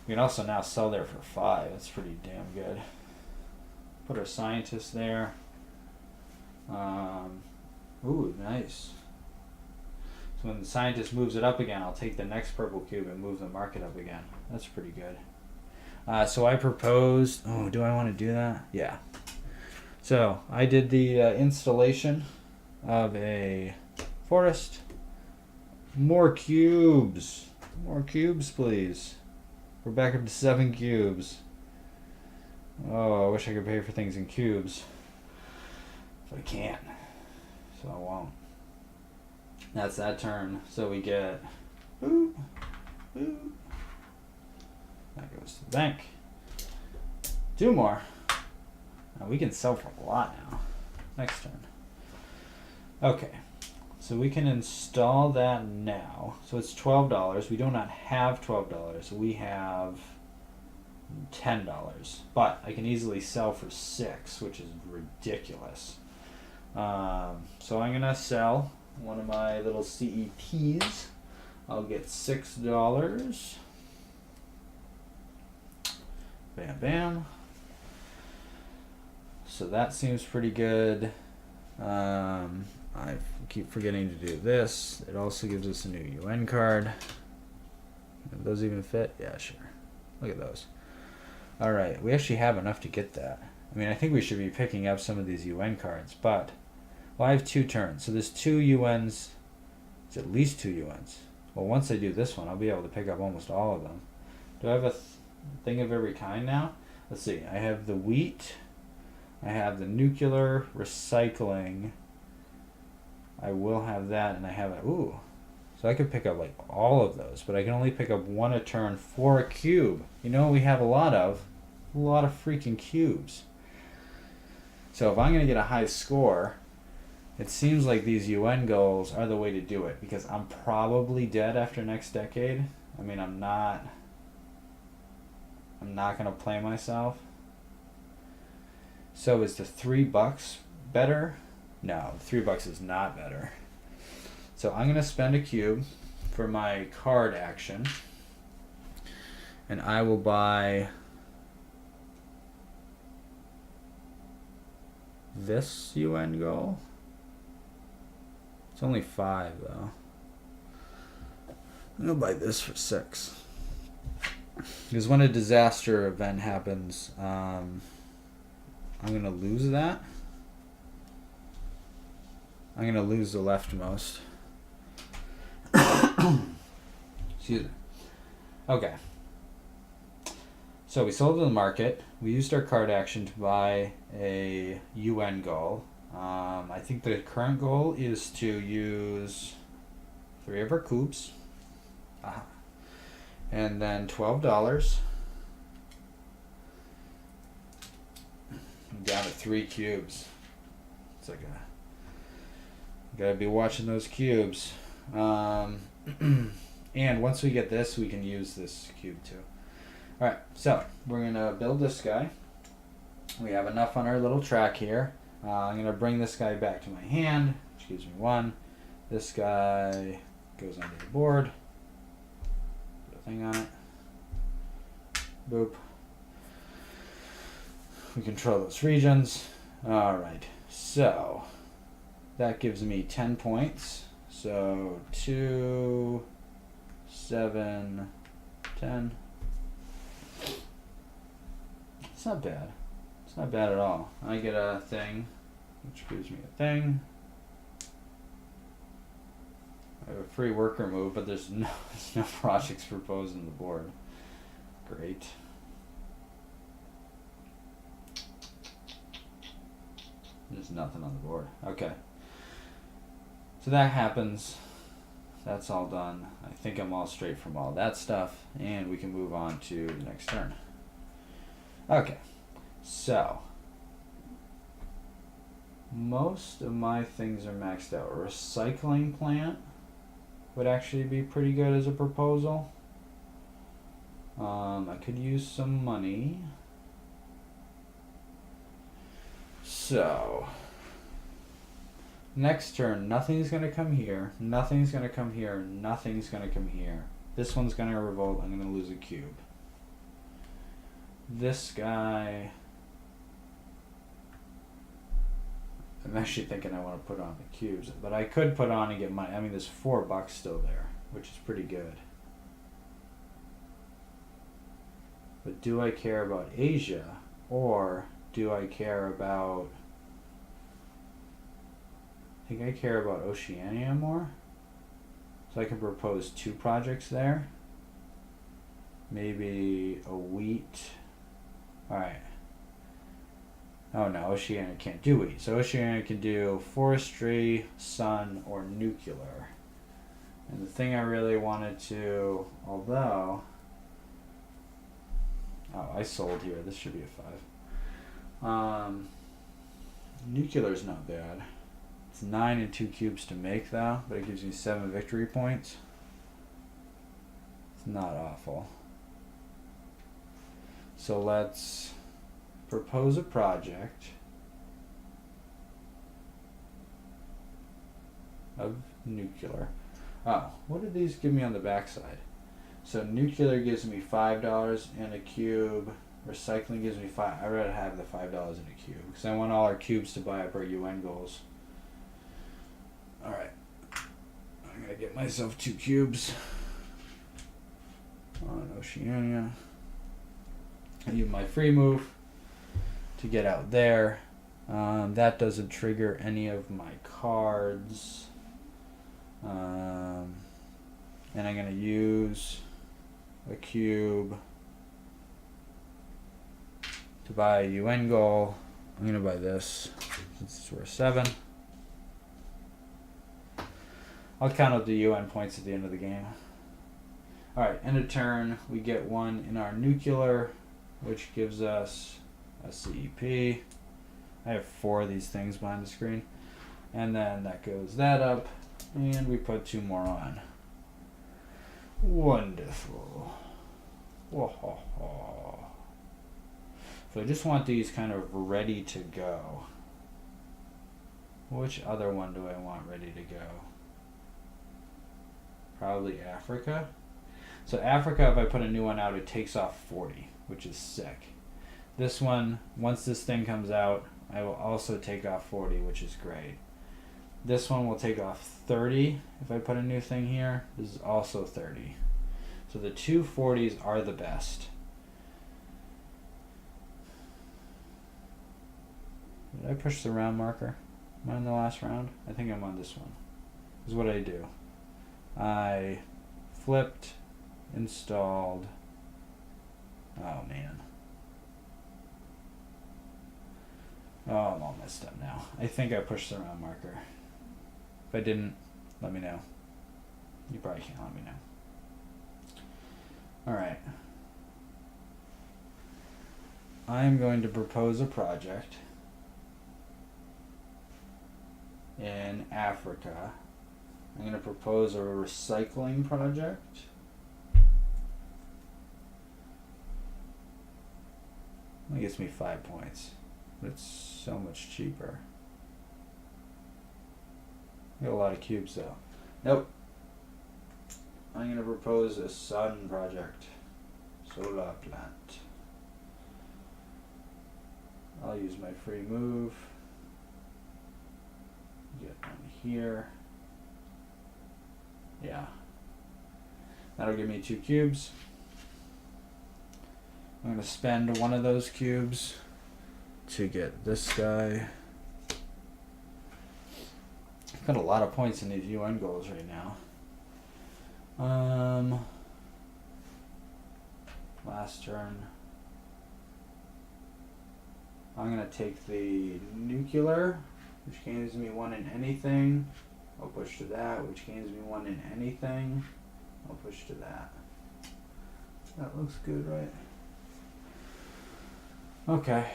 Speaker 1: We can also now sell there for 5. That's pretty damn good. Put our scientist there. Ooh, nice. So when the scientist moves it up again, I'll take the next purple cube and move the market up again. That's pretty good. So I proposed... Oh, do I want to do that? Yeah. So I did the installation of a forest. More cubes. More cubes, please. We're back up to 7 cubes. Oh, I wish I could pay for things in cubes. But I can't. So I won't. That's that turn. So we get... Boop, boop. That goes to the bank. 2 more. Now we can sell for a lot now. Next turn. Okay. So we can install that now. So it's $12. We do not have $12. We have $10. But I can easily sell for 6, which is ridiculous. So I'm going to sell one of my little CEPs. I'll get $6. Bam, bam. So that seems pretty good. I keep forgetting to do this. It also gives us a new UN card. Do those even fit? Yeah, sure. Look at those. Alright, we actually have enough to get that. I mean, I think we should be picking up some of these UN cards, but... Well, I have 2 turns, so there's 2 UNs. It's at least 2 UNs. Well, once I do this one, I'll be able to pick up almost all of them. Do I have a thing of every kind now? Let's see. I have the wheat. I have the nuclear recycling. I will have that, and I have a... Ooh. So I could pick up, like, all of those, but I can only pick up 1 a turn for a cube. You know what we have a lot of? A lot of freaking cubes. So if I'm going to get a high score... It seems like these UN goals are the way to do it, because I'm probably dead after next decade. I mean, I'm not going to play myself. So is the $3 better? No, $3 is not better. So I'm going to spend a cube for my card action, and I will buy this UN goal. It's only 5 though. I'm gonna buy this for 6. Because when a disaster event happens, I'm gonna lose that. I'm gonna lose the leftmost. Excuse me. Okay. So we sold to the market. We used our card action to buy a UN goal. I think the current goal is to use 3 of our cubes. And then $12. I'm down to 3 cubes. It's like gotta be watching those cubes. And once we get this, we can use this cube too. Alright, so we're gonna build this guy. We have enough on our little track here. I'm going to bring this guy back to my hand, which gives me 1. This guy goes onto the board. Put a thing on it. Boop. We control those regions. Alright, so that gives me 10 points. So 2, 7, 10. It's not bad. It's not bad at all. I get a thing, which gives me a thing. I have a free worker move, but there's no projects proposed on the board. Great. There's nothing on the board. Okay. So that happens. That's all done. I think I'm all straight from all that stuff, and we can move on to the next turn. Okay. So most of my things are maxed out. A recycling plant would actually be pretty good as a proposal. I could use some money. So next turn, nothing's gonna come here, nothing's gonna come here, nothing's gonna come here. This one's gonna revolt, I'm gonna lose a cube. This guy, I'm actually thinking I want to put on the cubes, but I could put on and get money. I mean, there's $4 still there, which is pretty good. But do I care about Asia, or do I care about... I think I care about Oceania more. So I can propose 2 projects there. Maybe a wheat. Alright. Oh no, Oceania can't do wheat. So Oceania can do forestry, sun, or nuclear. And the thing I really wanted to, although... Oh, I sold here. This should be a 5. Nuclear's not bad. It's 9 and 2 cubes to make though, but it gives me 7 victory points. It's not awful. So let's propose a project of nuclear. Oh, what did these give me on the backside? So nuclear gives me $5 and a cube. Recycling gives me 5. I'd rather have the $5 and a cube because I want all our cubes to buy up our UN goals. Alright. I'm gonna get myself 2 cubes on Oceania. I use my free move to get out there. That doesn't trigger any of my cards. And I'm gonna use a cube to buy a UN goal. I'm gonna buy this since it's worth 7. I'll count up the UN points at the end of the game. Alright, end of turn, we get 1 in our nuclear, which gives us a CEP. I have 4 of these things behind the screen. And then that goes that up, and we put 2 more on. Wonderful. Whoa. So I just want these kind of ready to go. Which other one do I want ready to go? Probably Africa. So Africa, if I put a new one out, it takes off 40, which is sick. This one, once this thing comes out, I will also take off 40, which is great. This one will take off 30 if I put a new thing here. This is also 30. So the 2 40s are the best. Did I push the round marker? Am I in the last round? I think I'm on this one. This is what I do. I flipped, installed. Oh man. Oh, I'm all messed up now. I think I pushed the round marker. If I didn't, let me know. You probably can't let me know. Alright. I'm going to propose a project in Africa. I'm going to propose a recycling project. It gets me 5 points. But it's so much cheaper. I got a lot of cubes though. Nope. I'm going to propose a sun project. Solar plant. I'll use my free move. Get one here. Yeah. That'll give me 2 cubes. I'm going to spend one of those cubes to get this guy. I've got a lot of points in these UN goals right now. Last turn. I'm going to take the nuclear which gains me 1 in anything. I'll push to that, which gains me 1 in anything. I'll push to that. That looks good, right? Okay.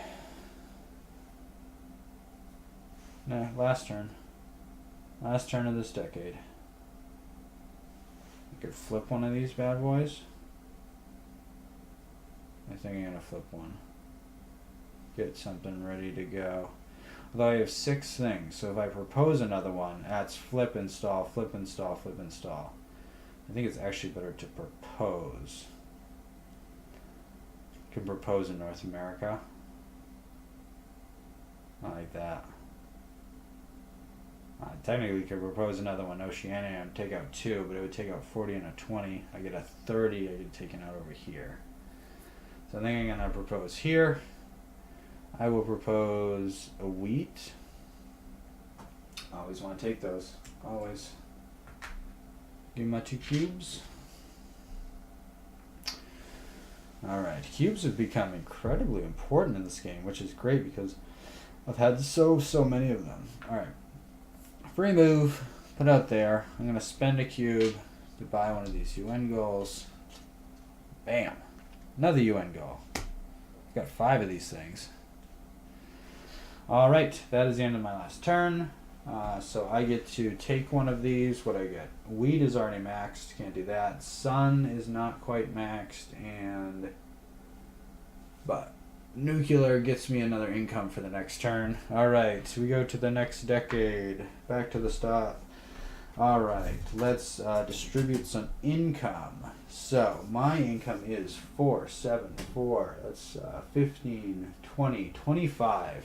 Speaker 1: Nah, last turn. Last turn of this decade. I could flip one of these bad boys. I think I'm gonna flip one. Get something ready to go. Although I have 6 things, so if I propose another one, that's flip, install, flip, install, flip, install. I think it's actually better to propose. You can propose in North America. Not like that. Technically, you could propose another one, Oceania, and take out 2, but it would take out 40 and a 20. I get a 30, I get taken out over here. So I think I'm going to propose here. I will propose a wheat. Always want to take those. Always. Give me my 2 cubes. Alright, cubes have become incredibly important in this game, which is great because I've had so many of them. Alright. Free move. Put out there. I'm going to spend a cube to buy one of these UN goals. Bam. Another UN goal. I've got 5 of these things. Alright, that is the end of my last turn. So I get to take one of these. What I get? Wheat is already maxed. Can't do that. Sun is not quite maxed. But nuclear gets me another income for the next turn. Alright, so we go to the next decade. Back to the stop. Alright, let's distribute some income. So my income is 4, 7, 4. That's 15, 20, 25.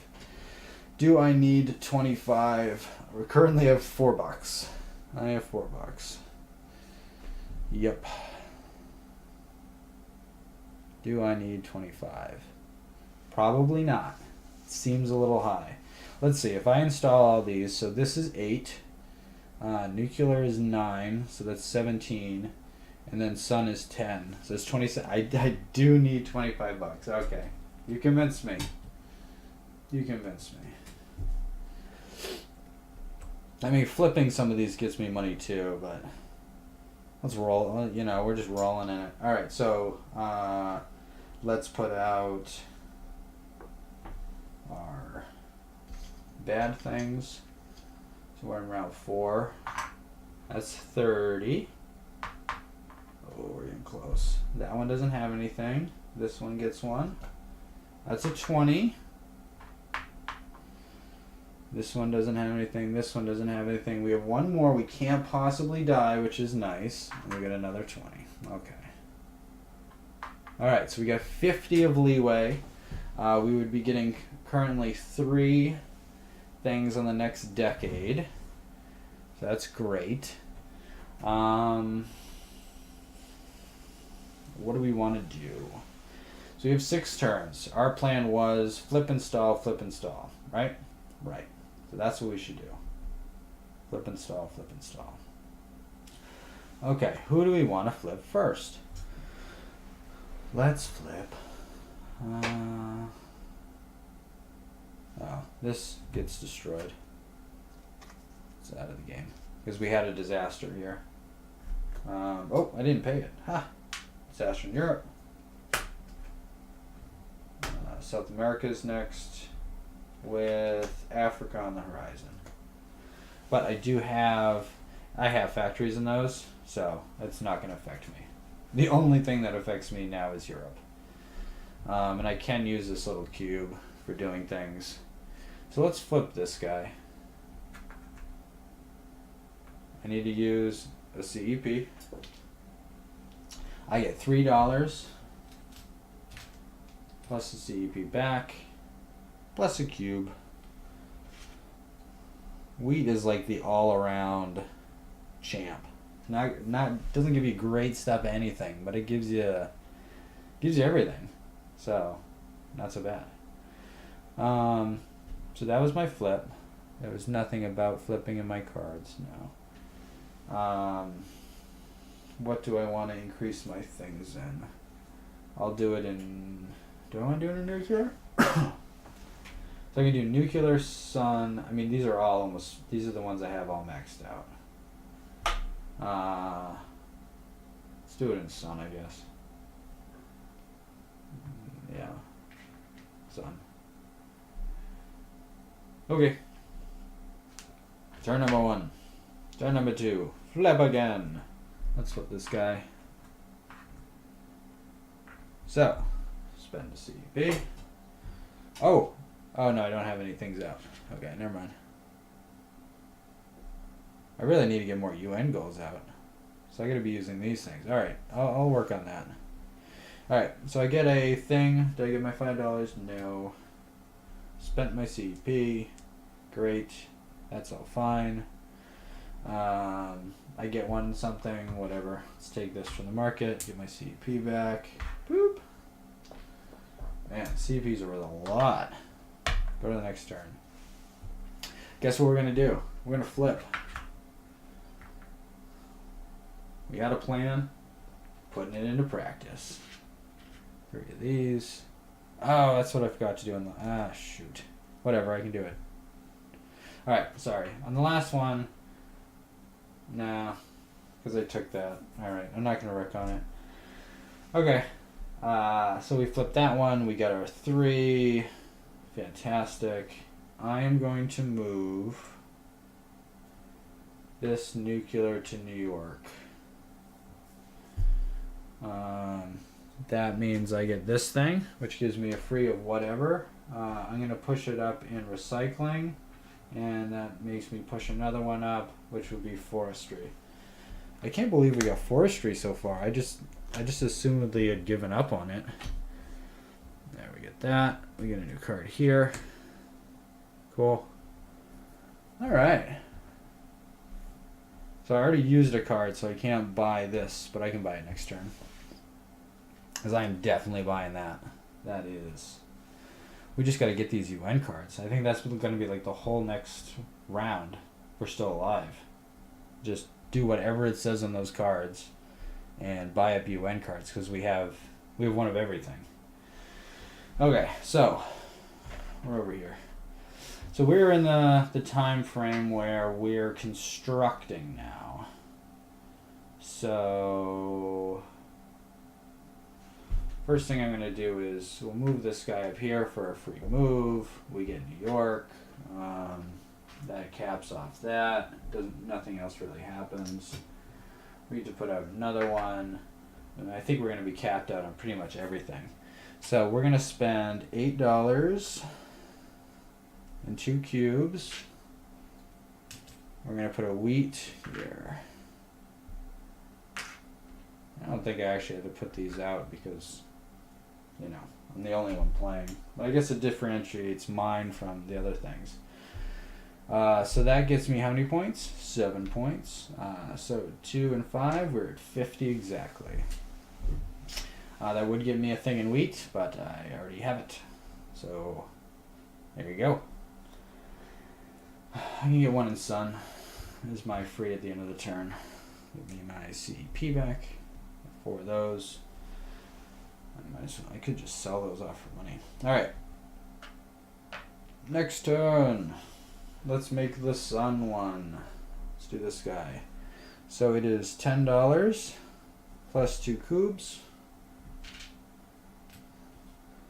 Speaker 1: Do I need 25? We currently have $4. I have $4. Yep. Do I need 25? Probably not. Seems a little high. Let's see. If I install all these, so this is 8. Nuclear is 9, so that's 17. And then sun is 10. So it's 27. I do need $25. Okay. You convinced me. You convinced me. I mean, flipping some of these gets me money too, but let's roll. You know, we're just rolling in it. All right, so let's put out our bad things. So we're in round 4. That's 30. Oh, we're getting close. That one doesn't have anything. This one gets one. That's a 20. This one doesn't have anything. This one doesn't have anything. We have one more. We can't possibly die, which is nice. And we get another 20. Okay. Alright, so we got 50 of leeway. We would be getting currently 3 things on the next decade. So that's great. What do we want to do? So we have 6 turns. Our plan was flip, install, right? Right. So that's what we should do. Flip, install, flip, install. Okay, who do we want to flip first? Let's flip. Oh, this gets destroyed. It's out of the game. Because we had a disaster here. Oh, I didn't pay it. Ha! Disaster in Europe. South America's next, with Africa on the horizon. But I have factories in those, so it's not going to affect me. The only thing that affects me now is Europe. And I can use this little cube for doing things. So let's flip this guy. I need to use a CEP. I get $3 plus the CEP back plus a cube. Wheat is like the all-around champ. Not doesn't give you great stuff anything, but it gives you everything. So not so bad. So that was my flip. There was nothing about flipping in my cards. No. What do I want to increase my things in? I'll do it in. Do I want to do it in nuclear? So I can do nuclear, sun. I mean, these are all almost. These are the ones I have all maxed out. Let's do it in sun, I guess. Yeah, sun. Okay. Turn number 1. Turn number 2. Flip again. Let's flip this guy. So, spend a CP. Oh no, I don't have any things out. Okay, never mind. I really need to get more UN goals out. So I gotta be using these things. Alright, I'll work on that. Alright, so I get a thing. Did I get my $5? No. Spent my CP. Great. That's all fine. I get one something, whatever. Let's take this from the market, get my CP back. Boop. Man, CPs are worth a lot. Go to the next turn. Guess what we're gonna do? We're gonna flip. We got a plan, putting it into practice. 3 of these. Oh, that's what I forgot to do on the, shoot. Whatever, I can do it. Alright, sorry. On the last one, nah, because I took that. Alright, I'm not going to wreck on it. Okay, so we flipped that one. We got our 3. Fantastic. I am going to move this nuclear to New York. That means I get this thing, which gives me a free of whatever. I'm going to push it up in recycling, and that makes me push another one up, which would be forestry. I can't believe we got forestry so far. I just assumed they had given up on it. There, we get that. We get a new card here. Cool. Alright. So I already used a card, so I can't buy this, but I can buy it next turn. Because I am definitely buying that. That is. We just got to get these UN cards. I think that's going to be like the whole next round. We're still alive. Just do whatever it says on those cards and buy up UN cards because we have one of everything. Okay, so we're over here. So we're in the time frame where we're constructing now. So first thing I'm going to do is we'll move this guy up here for a free move. We get New York. That caps off that. Nothing else really happens. We need to put out another one. And I think we're going to be capped out on pretty much everything. So we're going to spend $8 and 2 cubes. We're going to put a wheat here. I don't think I actually had to put these out because, you know, I'm the only one playing. But I guess it differentiates mine from the other things. So that gets me how many points? 7 points. So 2 and 5, we're at 50 exactly. That would give me a thing in wheat, but I already have it. So there you go. I can get 1 in sun. This is my free at the end of the turn. Give me my CP back. 4 of those. I could just sell those off for money. Alright. Next turn. Let's make the sun one. Let's do this guy. So it is $10 plus 2 cubes.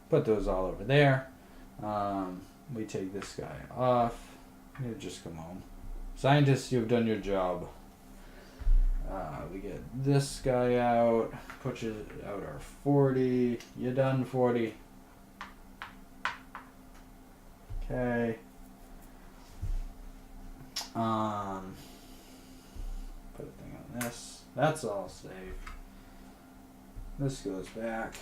Speaker 1: Put those all over there. We take this guy off. You just come home. Scientists, you've done your job. We get this guy out. Push it out our 40. You done 40. Okay. Put a thing on this. That's all safe. This goes back.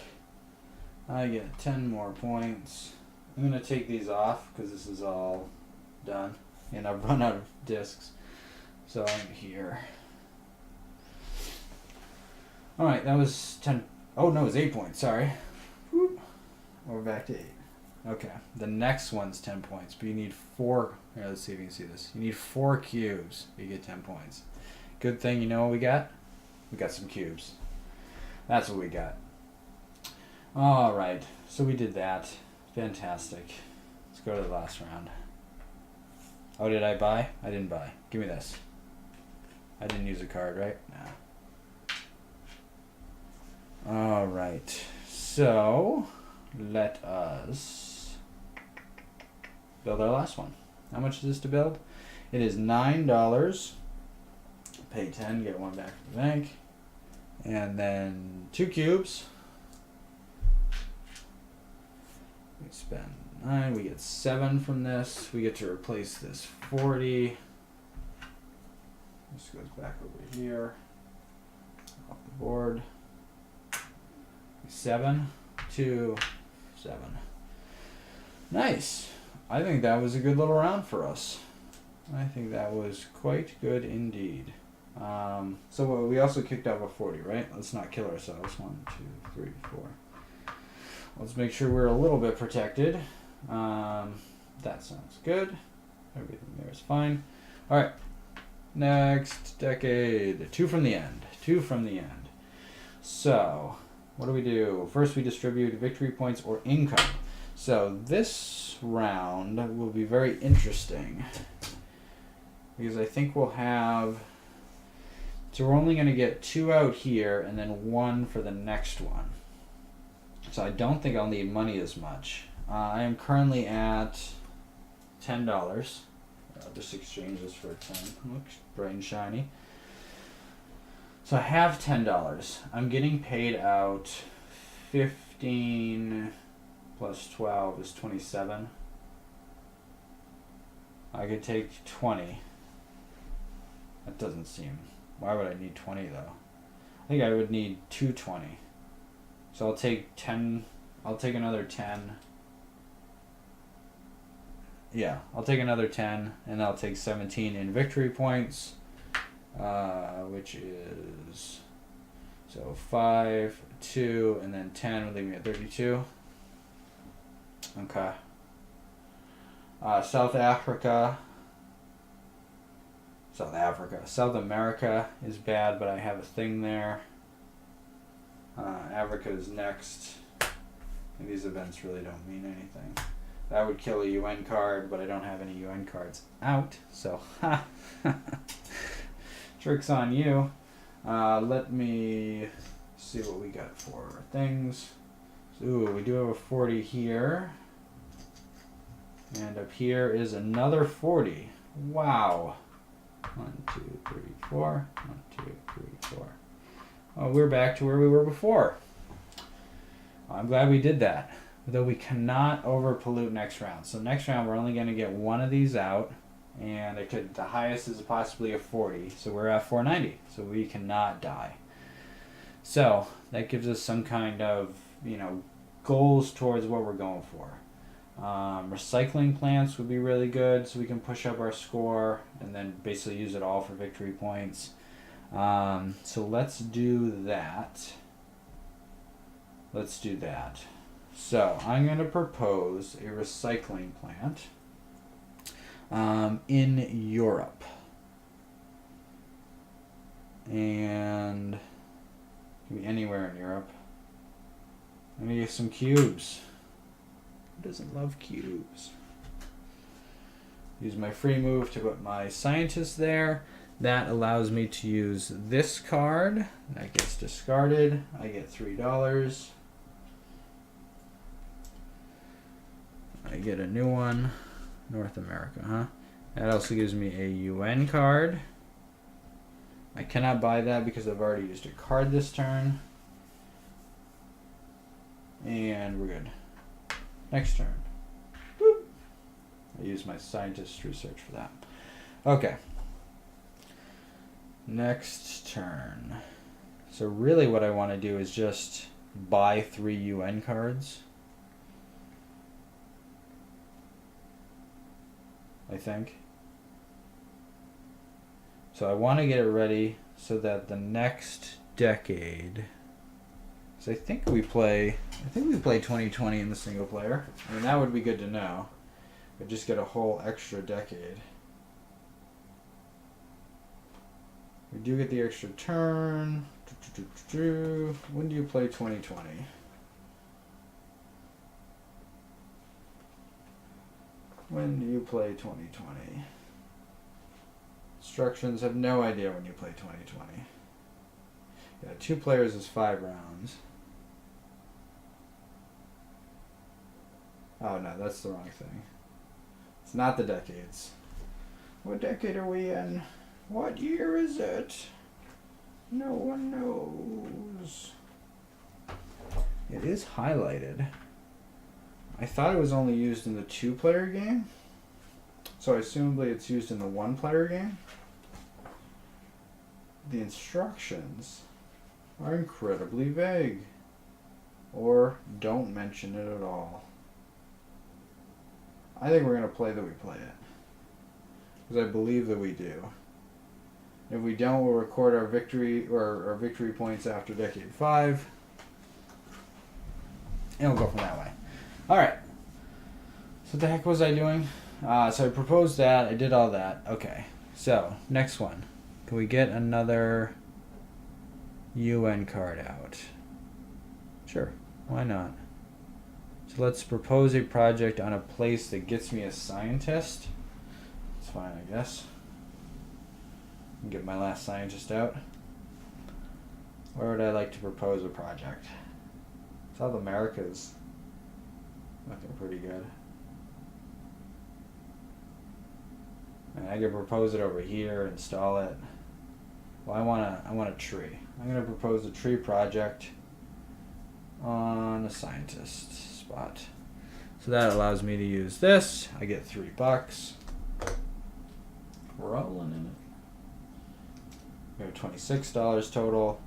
Speaker 1: I get 10 more points. I'm going to take these off because this is all done. And I've run out of discs. So I'm here. Alright, that was 10. Oh no, it was 8 points. Sorry. Whoop. We're back to 8. Okay. The next one's 10 points. But you need 4. Here, let's see if you can see this. You need 4 cubes. You get 10 points. Good thing you know what we got? We got some cubes. That's what we got. Alright. So we did that. Fantastic. Let's go to the last round. Oh, did I buy? I didn't buy. Give me this. I didn't use a card, right? No. Alright. So, let us build our last one. How much is this to build? It is $9. Pay 10, get one back from the bank. And then 2 cubes. We spend 9, we get 7 from this. We get to replace this 40. This goes back over here. Off the board. 7, 2, 7. Nice. I think that was a good little round for us. I think that was quite good indeed. So we also kicked out a 40, right? Let's not kill ourselves. 1, 2, 3, 4. Let's make sure we're a little bit protected. That sounds good. Everything there is fine. All right. Next decade. 2 from the end. 2 from the end. So, what do? First, we distribute victory points or income. So this round will be very interesting because I think we'll have. So we're only going to get 2 out here and then 1 for the next one. So I don't think I'll need money as much. I am currently at $10. I'll just exchange this for 10. Looks bright and shiny. So I have $10. I'm getting paid out 15 plus 12 is 27. I could take 20. That doesn't seem. Why would I need 20 though? I think I would need 220. So I'll take 10. I'll take another 10. Yeah, I'll take another 10, and I'll take 17 in victory points, which is so 5, 2, and then 10 would leave me at 32. Okay. South America is bad, but I have a thing there. Africa is next. And these events really don't mean anything. That would kill a UN card, but I don't have any UN cards out, so ha! Trick's on you. Let me see what we got for things. So, ooh, we do have a 40 here. And up here is another 40. Wow. 1, 2, 3, 4. 1, 2, 3, 4. Oh, we're back to where we were before. I'm glad we did that. Though we cannot over pollute next round. So next round we're only going to get 1 of these out. And the highest is possibly a 40. So we're at 490. So we cannot die. So that gives us some kind of, goals towards what we're going for. Recycling plants would be really good so we can push up our score and then basically use it all for victory points. So let's do that. So I'm going to propose a recycling plant in Europe. And can be anywhere in Europe. I'm going to get some cubes. Who doesn't love cubes? Use my free move to put my scientist there. That allows me to use this card. That gets discarded. I get $3. I get a new one. North America, huh? That also gives me a UN card. I cannot buy that because I've already used a card this turn. And we're good. Next turn. Boop. I use my scientist research for that. Okay. Next turn. So really what I want to do is just buy 3 UN cards. I think. So I want to get it ready so that the next decade. So I think we play 2020 in the single player. I mean, that would be good to know. But just get a whole extra decade. We do get the extra turn. When do you play 2020? When do you play 2020? Instructions have no idea when you play 2020. Yeah, 2 players is 5 rounds. Oh no, that's the wrong thing. It's not the decades. What decade are we in? What year is it? No one knows. It is highlighted. I thought it was only used in the 2-player game, so I assumed it's used in the 1-player game. The instructions are incredibly vague, or don't mention it at all. I think we're going to play that we play it, because I believe that we do. If we don't, we'll record our victory or our victory points after decade 5, and we'll go from that way. All right. So what the heck was I doing? So I proposed that. I did all that. Okay. So next one. Can we get another UN card out? Sure. Why not? So let's propose a project on a place that gets me a scientist. It's fine, I guess. Get my last scientist out. Where would I like to propose a project? South America's looking pretty good. And I could propose it over here, install it. Well, I want a tree. I'm gonna propose a tree project on a scientist spot. So that allows me to use this. I get $3. Rolling in it. We have $26 total.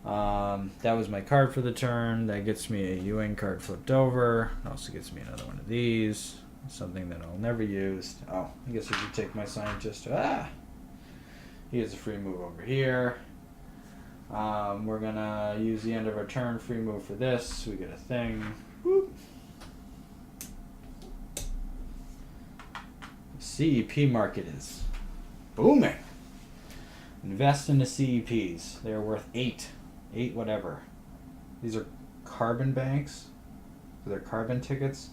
Speaker 1: That was my card for the turn. That gets me a UN card flipped over. It also gets me another one of these. Something that I'll never use. Oh, I guess I should take my scientist. He has a free move over here. We're gonna use the end of our turn. Free move for this. We get a thing. Whoop. The CEP market is booming. Invest in the CEPs. They're worth 8 whatever. These are carbon banks. They're carbon tickets.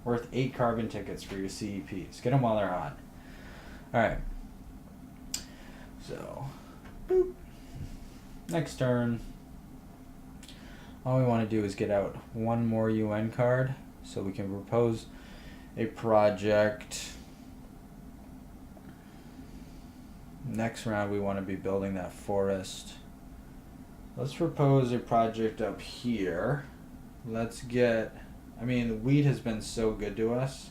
Speaker 1: Worth 8 carbon tickets for your CEPs. Get them while they're hot. Alright. So, boop. Next turn. All we want to do is get out one more UN card so we can propose a project. Next round we want to be building that forest. Let's propose a project up here. Let's get, I mean, wheat has been so good to us.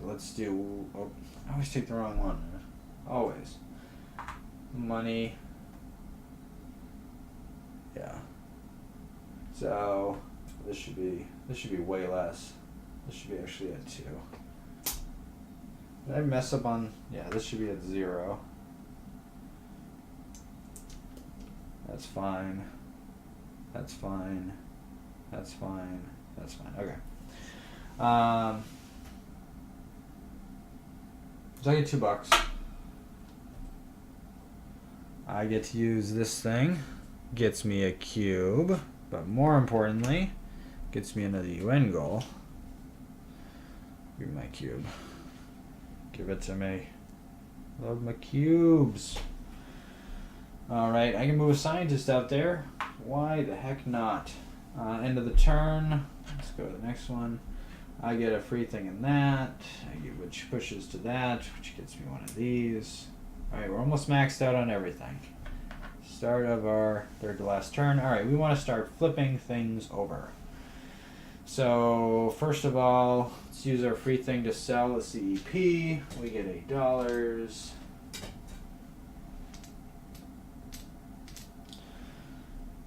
Speaker 1: Let's do, oh, I always take the wrong one. Always. Money. Yeah. So this should be way less. This should be actually at 2. Did I mess up on, yeah, this should be at 0. That's fine. That's fine. That's fine. That's fine. Okay. So I get $2. I get to use this thing. Gets me a cube, but more importantly, gets me another UN goal. Give me my cube. Give it to me. Love my cubes. Alright, I can move a scientist out there. Why the heck not? End of the turn. Let's go to the next one. I get a free thing in that, which pushes to that, which gets me one of these. Alright, we're almost maxed out on everything. Start of our third to last turn. Alright, we want to start flipping things over. So, first of all, let's use our free thing to sell a CEP. We get $8.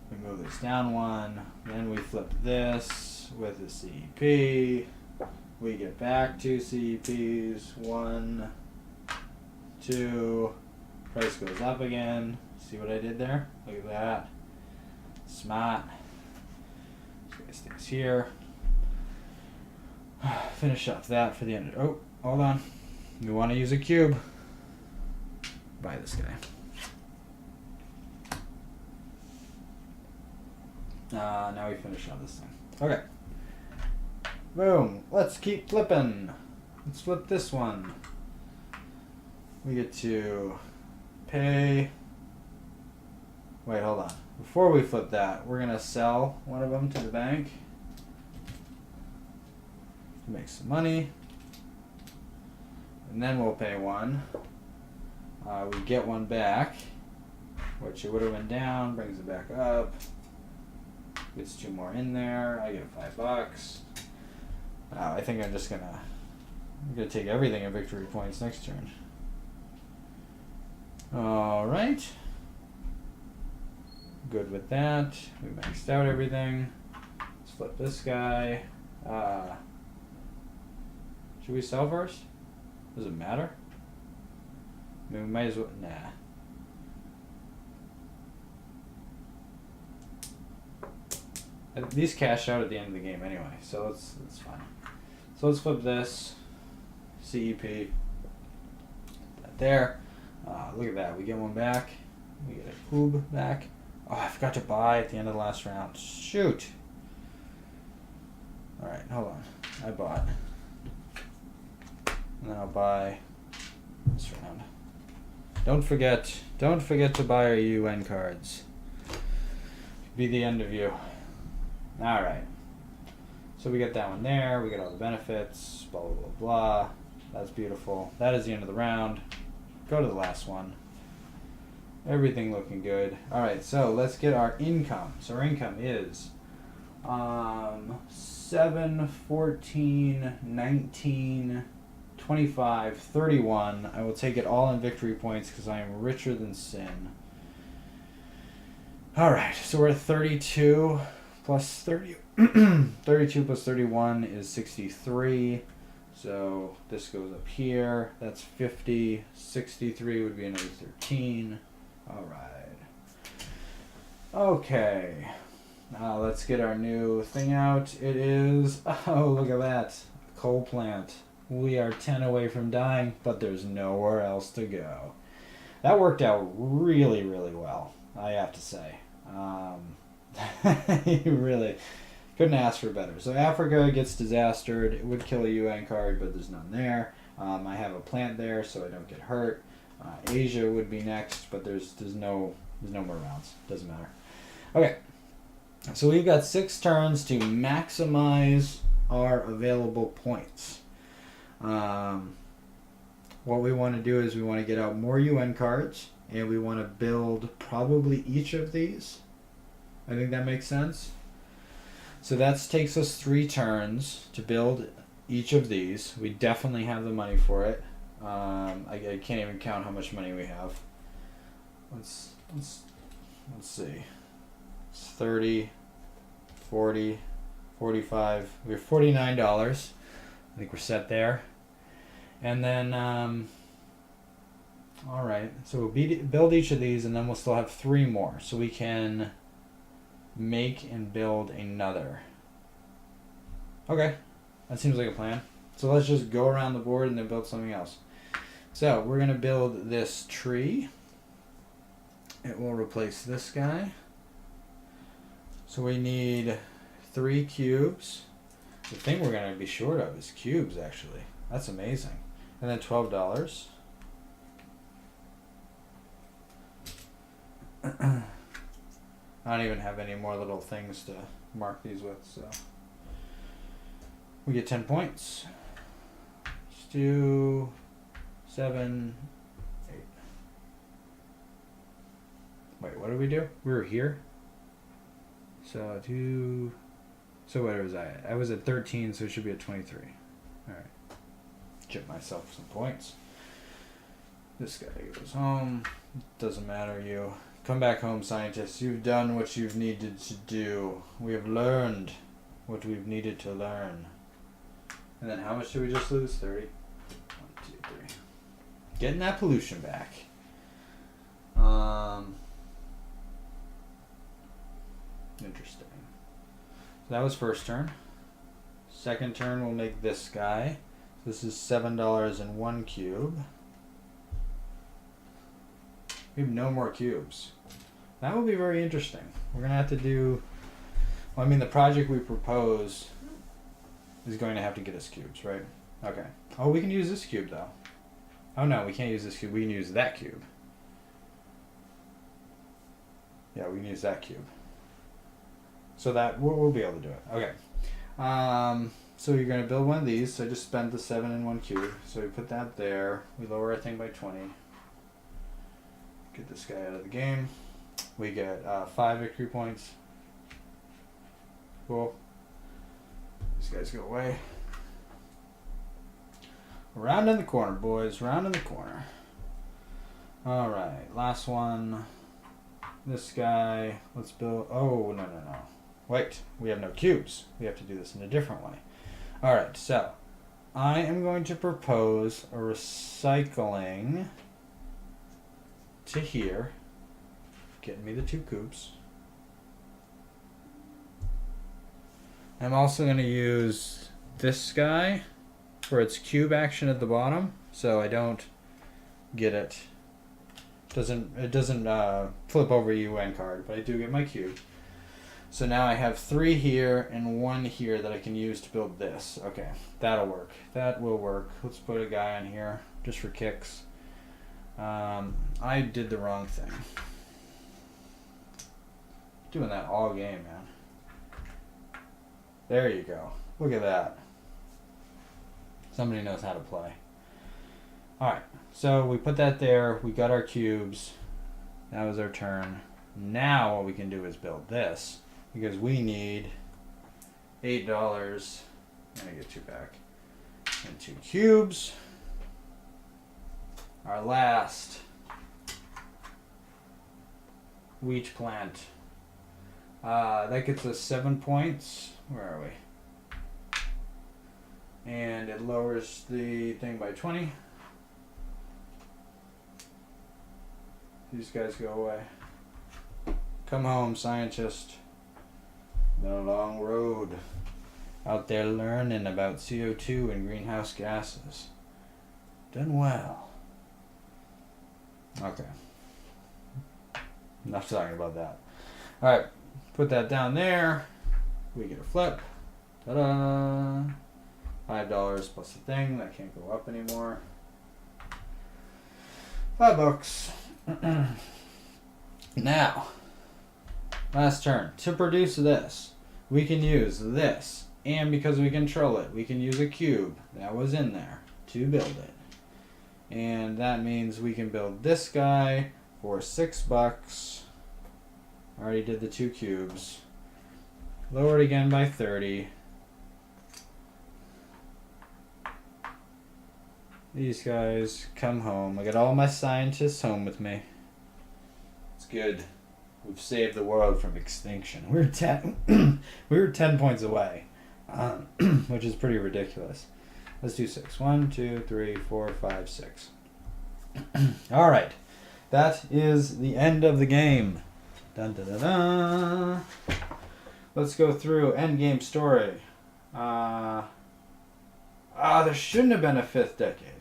Speaker 1: We move this down 1. Then we flip this with a CEP. We get back 2 CEPs. 1, 2. Price goes up again. See what I did there? Look at that. Smart. So it stays here. Finish off that for the end. Oh, hold on. We want to use a cube. Buy this guy. Now we finish on this thing. Okay. Boom. Let's keep flipping. Let's flip this one. We get to pay. Wait, hold on. Before we flip that, we're going to sell one of them to the bank to make some money. And then we'll pay one. We get one back, which it would have went down, brings it back up. Gets two more in there. I get $5. I think I'm gonna take everything in victory points next turn. Alright. Good with that. We maxed out everything. Let's flip this guy. Should we sell first? Does it matter? I mean, we might as well. Nah. These cash out at the end of the game anyway, so that's fine. So let's flip this. CEP. That there. Look at that. We get one back. We get a cube back. Oh, I forgot to buy at the end of the last round. Shoot. Alright, hold on. I bought. And then I'll buy this round. Don't forget to buy our UN cards. Be the end of you. Alright. So we get that one there, we get all the benefits, blah blah blah blah. That's beautiful. That is the end of the round. Go to the last one. Everything looking good. Alright, so let's get our income. So our income is 7, 14, 19, 25, 31. I will take it all in victory points because I am richer than sin. Alright, so we're at 32 plus 30. 32 plus 31 is 63. So this goes up here. That's 50. 63 would be another 13. Alright. Okay. Now let's get our new thing out. It is, oh, look at that. Coal plant. We are 10 away from dying, but there's nowhere else to go. That worked out really, really well, I have to say. You really couldn't ask for better. So Africa gets disastered. It would kill a UN card, but there's none there. I have a plant there, so I don't get hurt. Asia would be next, but there's no more rounds. Doesn't matter. Okay. So we've got 6 turns to maximize our available points. What we want to do is we want to get out more UN cards, and we want to build probably each of these. I think that makes sense. So that takes us 3 turns to build each of these. We definitely have the money for it. I can't even count how much money we have. Let's see. It's 30, 40, 45. We have $49. I think we're set there. And then, all right. So we'll build each of these, and then we'll still have 3 more. So we can make and build another. Okay, that seems like a plan. So let's just go around the board and then build something else. So we're gonna build this tree. It will replace this guy. So we need 3 cubes. The thing we're gonna be short of is cubes, actually. That's amazing. And then $12. I don't even have any more little things to mark these with, so we get 10 points. Let's do 7, 8. Wait, what did we do? We were here. So where was I at? I was at 13, so it should be at 23. All right, chip myself some points. This guy goes home. Doesn't matter, you. Come back home, scientists. You've done what you've needed to do. We have learned what we've needed to learn. And then how much did we just lose? 30? 1, 2, 3. Getting that pollution back. Interesting. So that was first turn. Second turn, we'll make this guy. This is $7 and 1 cube. We have no more cubes. That will be very interesting. We're going to have to do... Well, I mean, the project we propose is going to have to get us cubes, right? Okay. Oh, we can use this cube, though. Oh, no, we can't use this cube. We can use that cube. Yeah, we can use that cube. So that we'll be able to do it. Okay. So you're going to build one of these. So I just spent the 7 in 1 cube. So we put that there. We lower our thing by 20. Get this guy out of the game. We get 5 victory points. Cool. These guys go away. Round in the corner, boys. Round in the corner. Alright, last one. This guy. Let's build... Oh, no. Wait, we have no cubes. We have to do this in a different way. Alright, so I am going to propose a recycling to here. Getting me the 2 cubes. I'm also going to use this guy for its cube action at the bottom, so I don't get it. It doesn't flip over a UN card, but I do get my cube. So now I have 3 here and 1 here that I can use to build this. Okay, that'll work. That will work. Let's put a guy on here just for kicks. I did the wrong thing. Doing that all game, man. There you go. Look at that. Somebody knows how to play. Alright, so we put that there. We got our cubes. That was our turn. Now what we can do is build this. Because we need $8. I'm going to get 2 back. And 2 cubes. Our last wheat plant. That gets us 7 points. Where are we? And it lowers the thing by 20. These guys go away. Come home, scientist. Been a long road. Out there learning about CO2 and greenhouse gases. Done well. Okay. Enough talking about that. Alright, put that down there. We get a flip. Ta-da! $5 plus the thing. That can't go up anymore. $5. Now, last turn. To produce this, we can use this. And because we control it, we can use a cube that was in there to build it. And that means we can build this guy for $6. Already did the 2 cubes. Lower it again by 30. These guys come home. I got all my scientists home with me. It's good. We've saved the world from extinction. We were 10 points away, which is pretty ridiculous. Let's do 6. 1, 2, 3, 4, 5, 6. All right, that is the end of the game. Dun, dun, dun, dun. Let's go through end game story. There shouldn't have been a 5th decade.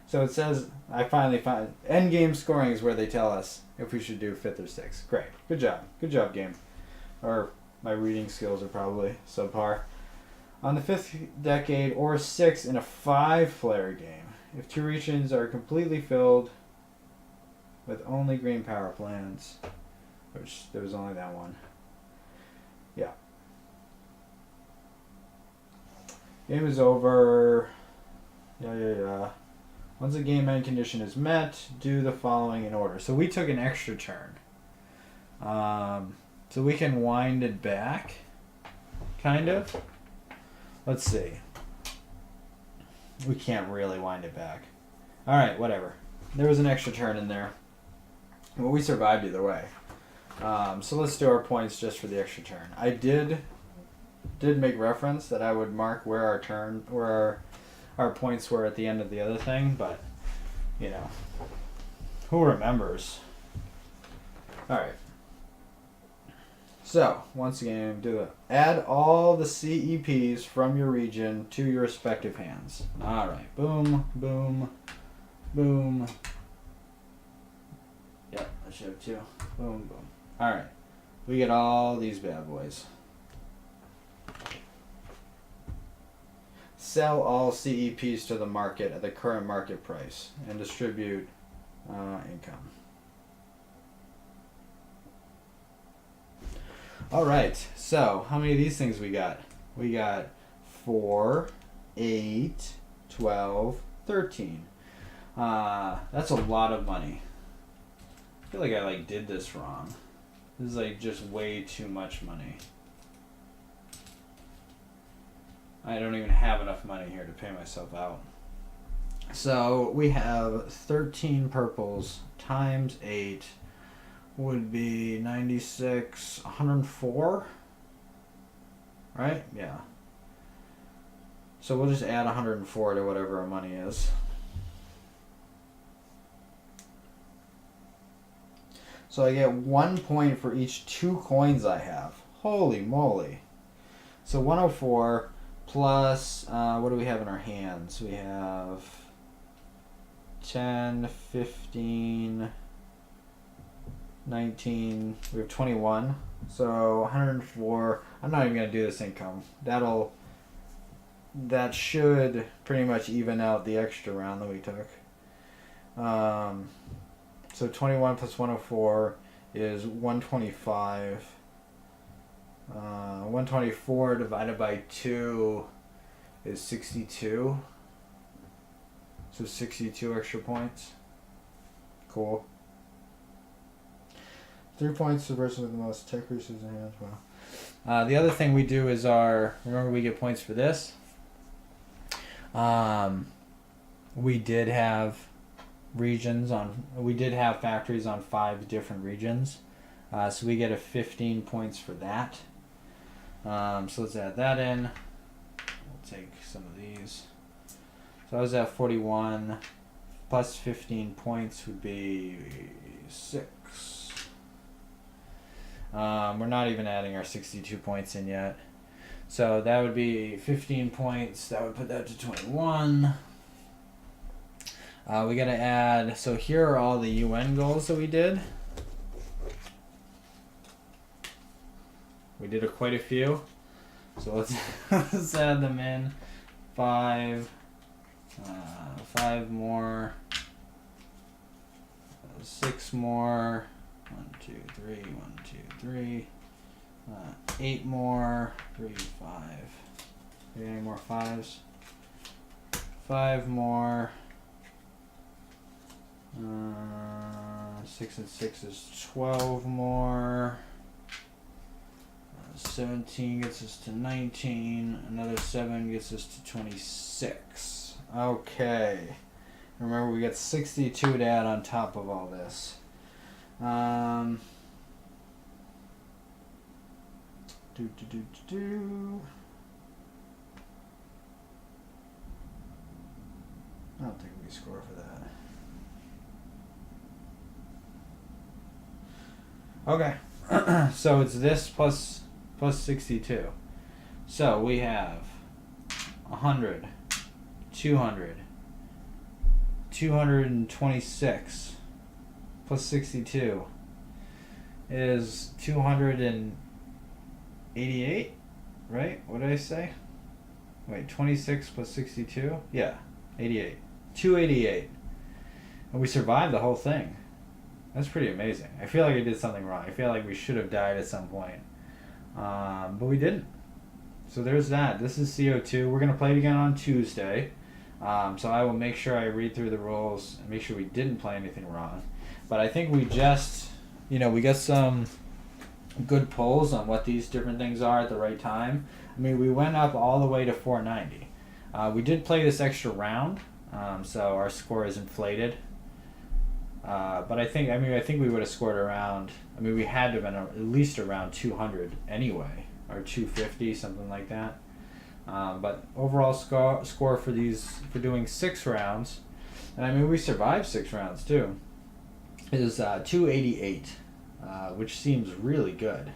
Speaker 1: So it says, I finally found end game scoring is where they tell us if we should do 5th or 6th. Great. Good job. Good job, game. Or my reading skills are probably subpar. On the 5th decade or 6th in a 5-player game, if 2 regions are completely filled with only green power plants, which there was only that one. Yeah. Game is over. Yeah. Once the game end condition is met, do the following in order. So we took an extra turn. So we can wind it back, kind of. Let's see. We can't really wind it back. Alright, whatever. There was an extra turn in there. Well, we survived either way. So let's do our points just for the extra turn. I did make reference that I would mark where our points were at the end of the other thing, but you know, who remembers? Alright. So, once again, add all the CEPs from your region to your respective hands. Alright, boom, boom, boom. Yep, I should have 2. Boom, boom. Alright, we get all these bad boys. sell all CEPs to the market at the current market price and distribute income. All right, so how many of these things we got? We got 4, 8, 12, 13. That's a lot of money. I feel like I did this wrong. This is just way too much money. I don't even have enough money here to pay myself out. So we have 13 purples times 8 would be 96, 104, right? Yeah. So we'll just add 104 to whatever our money is. So I get 1 point for each 2 coins I have. Holy moly. So 104 plus, what do we have in our hands? We have 10, 15, 19, we have 21. So 104, I'm not even going to do this income. That should pretty much even out the extra round that we took. So 21 plus 104 is 125. 124 divided by 2 is 62. So 62 extra points. Cool. 3 points to the person with the most tech resources in hands. Wow. The other thing we do is remember we get points for this. We did have factories on 5 different regions. So we get a 15 points for that. So let's add that in. We'll take some of these. So I was at 41 plus 15 points would be 6. We're not even adding our 62 points in yet. So that would be 15 points. That would put that to 21. We got to add, so here are all the UN goals that we did. We did quite a few. So let's add them in. 5 more, 6 more, 1, 2, 3, 1, 2, 3, 8 more, 3, 5. Any more 5s? 5 more. 6 and 6 is 12 more. 17 gets us to 19. Another 7 gets us to 26. Okay. Remember, we got 62 to add on top of all this. I don't think we score for that. Okay. So it's this plus 62. So we have 100, 200, 226 plus 62 is 288, right? What did I say? Wait, 26 plus 62? Yeah, 88. 288. And we survived the whole thing. That's pretty amazing. I feel like I did something wrong. I feel like we should have died at some point. But we didn't. So there's that. This is CO2. We're going to play it again on Tuesday. So I will make sure I read through the rules and make sure we didn't play anything wrong. But I think we just, we got some good pulls on what these different things are at the right time. I mean, we went up all the way to 490. We did play this extra round, so our score is inflated. But I think we would have scored around, we had to have been at least around 200 anyway, or 250, something like that. But overall score for doing 6 rounds, and we survived 6 rounds too, is 288, which seems really good.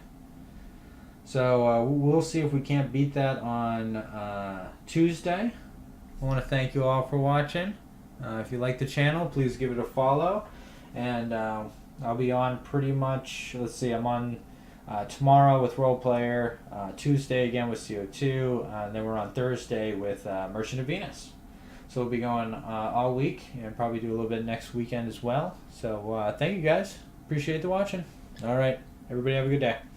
Speaker 1: So we'll see if we can't beat that on Tuesday. I want to thank you all for watching. If you like the channel, please give it a follow. And I'll be on pretty much, let's see, I'm on
Speaker 2: tomorrow with Role Player, Tuesday again with CO2, and then we're on Thursday with Merchant of Venus. So we'll be going all week and probably do a little bit next weekend as well. So thank you guys. Appreciate the watching. All right. Everybody have a good day.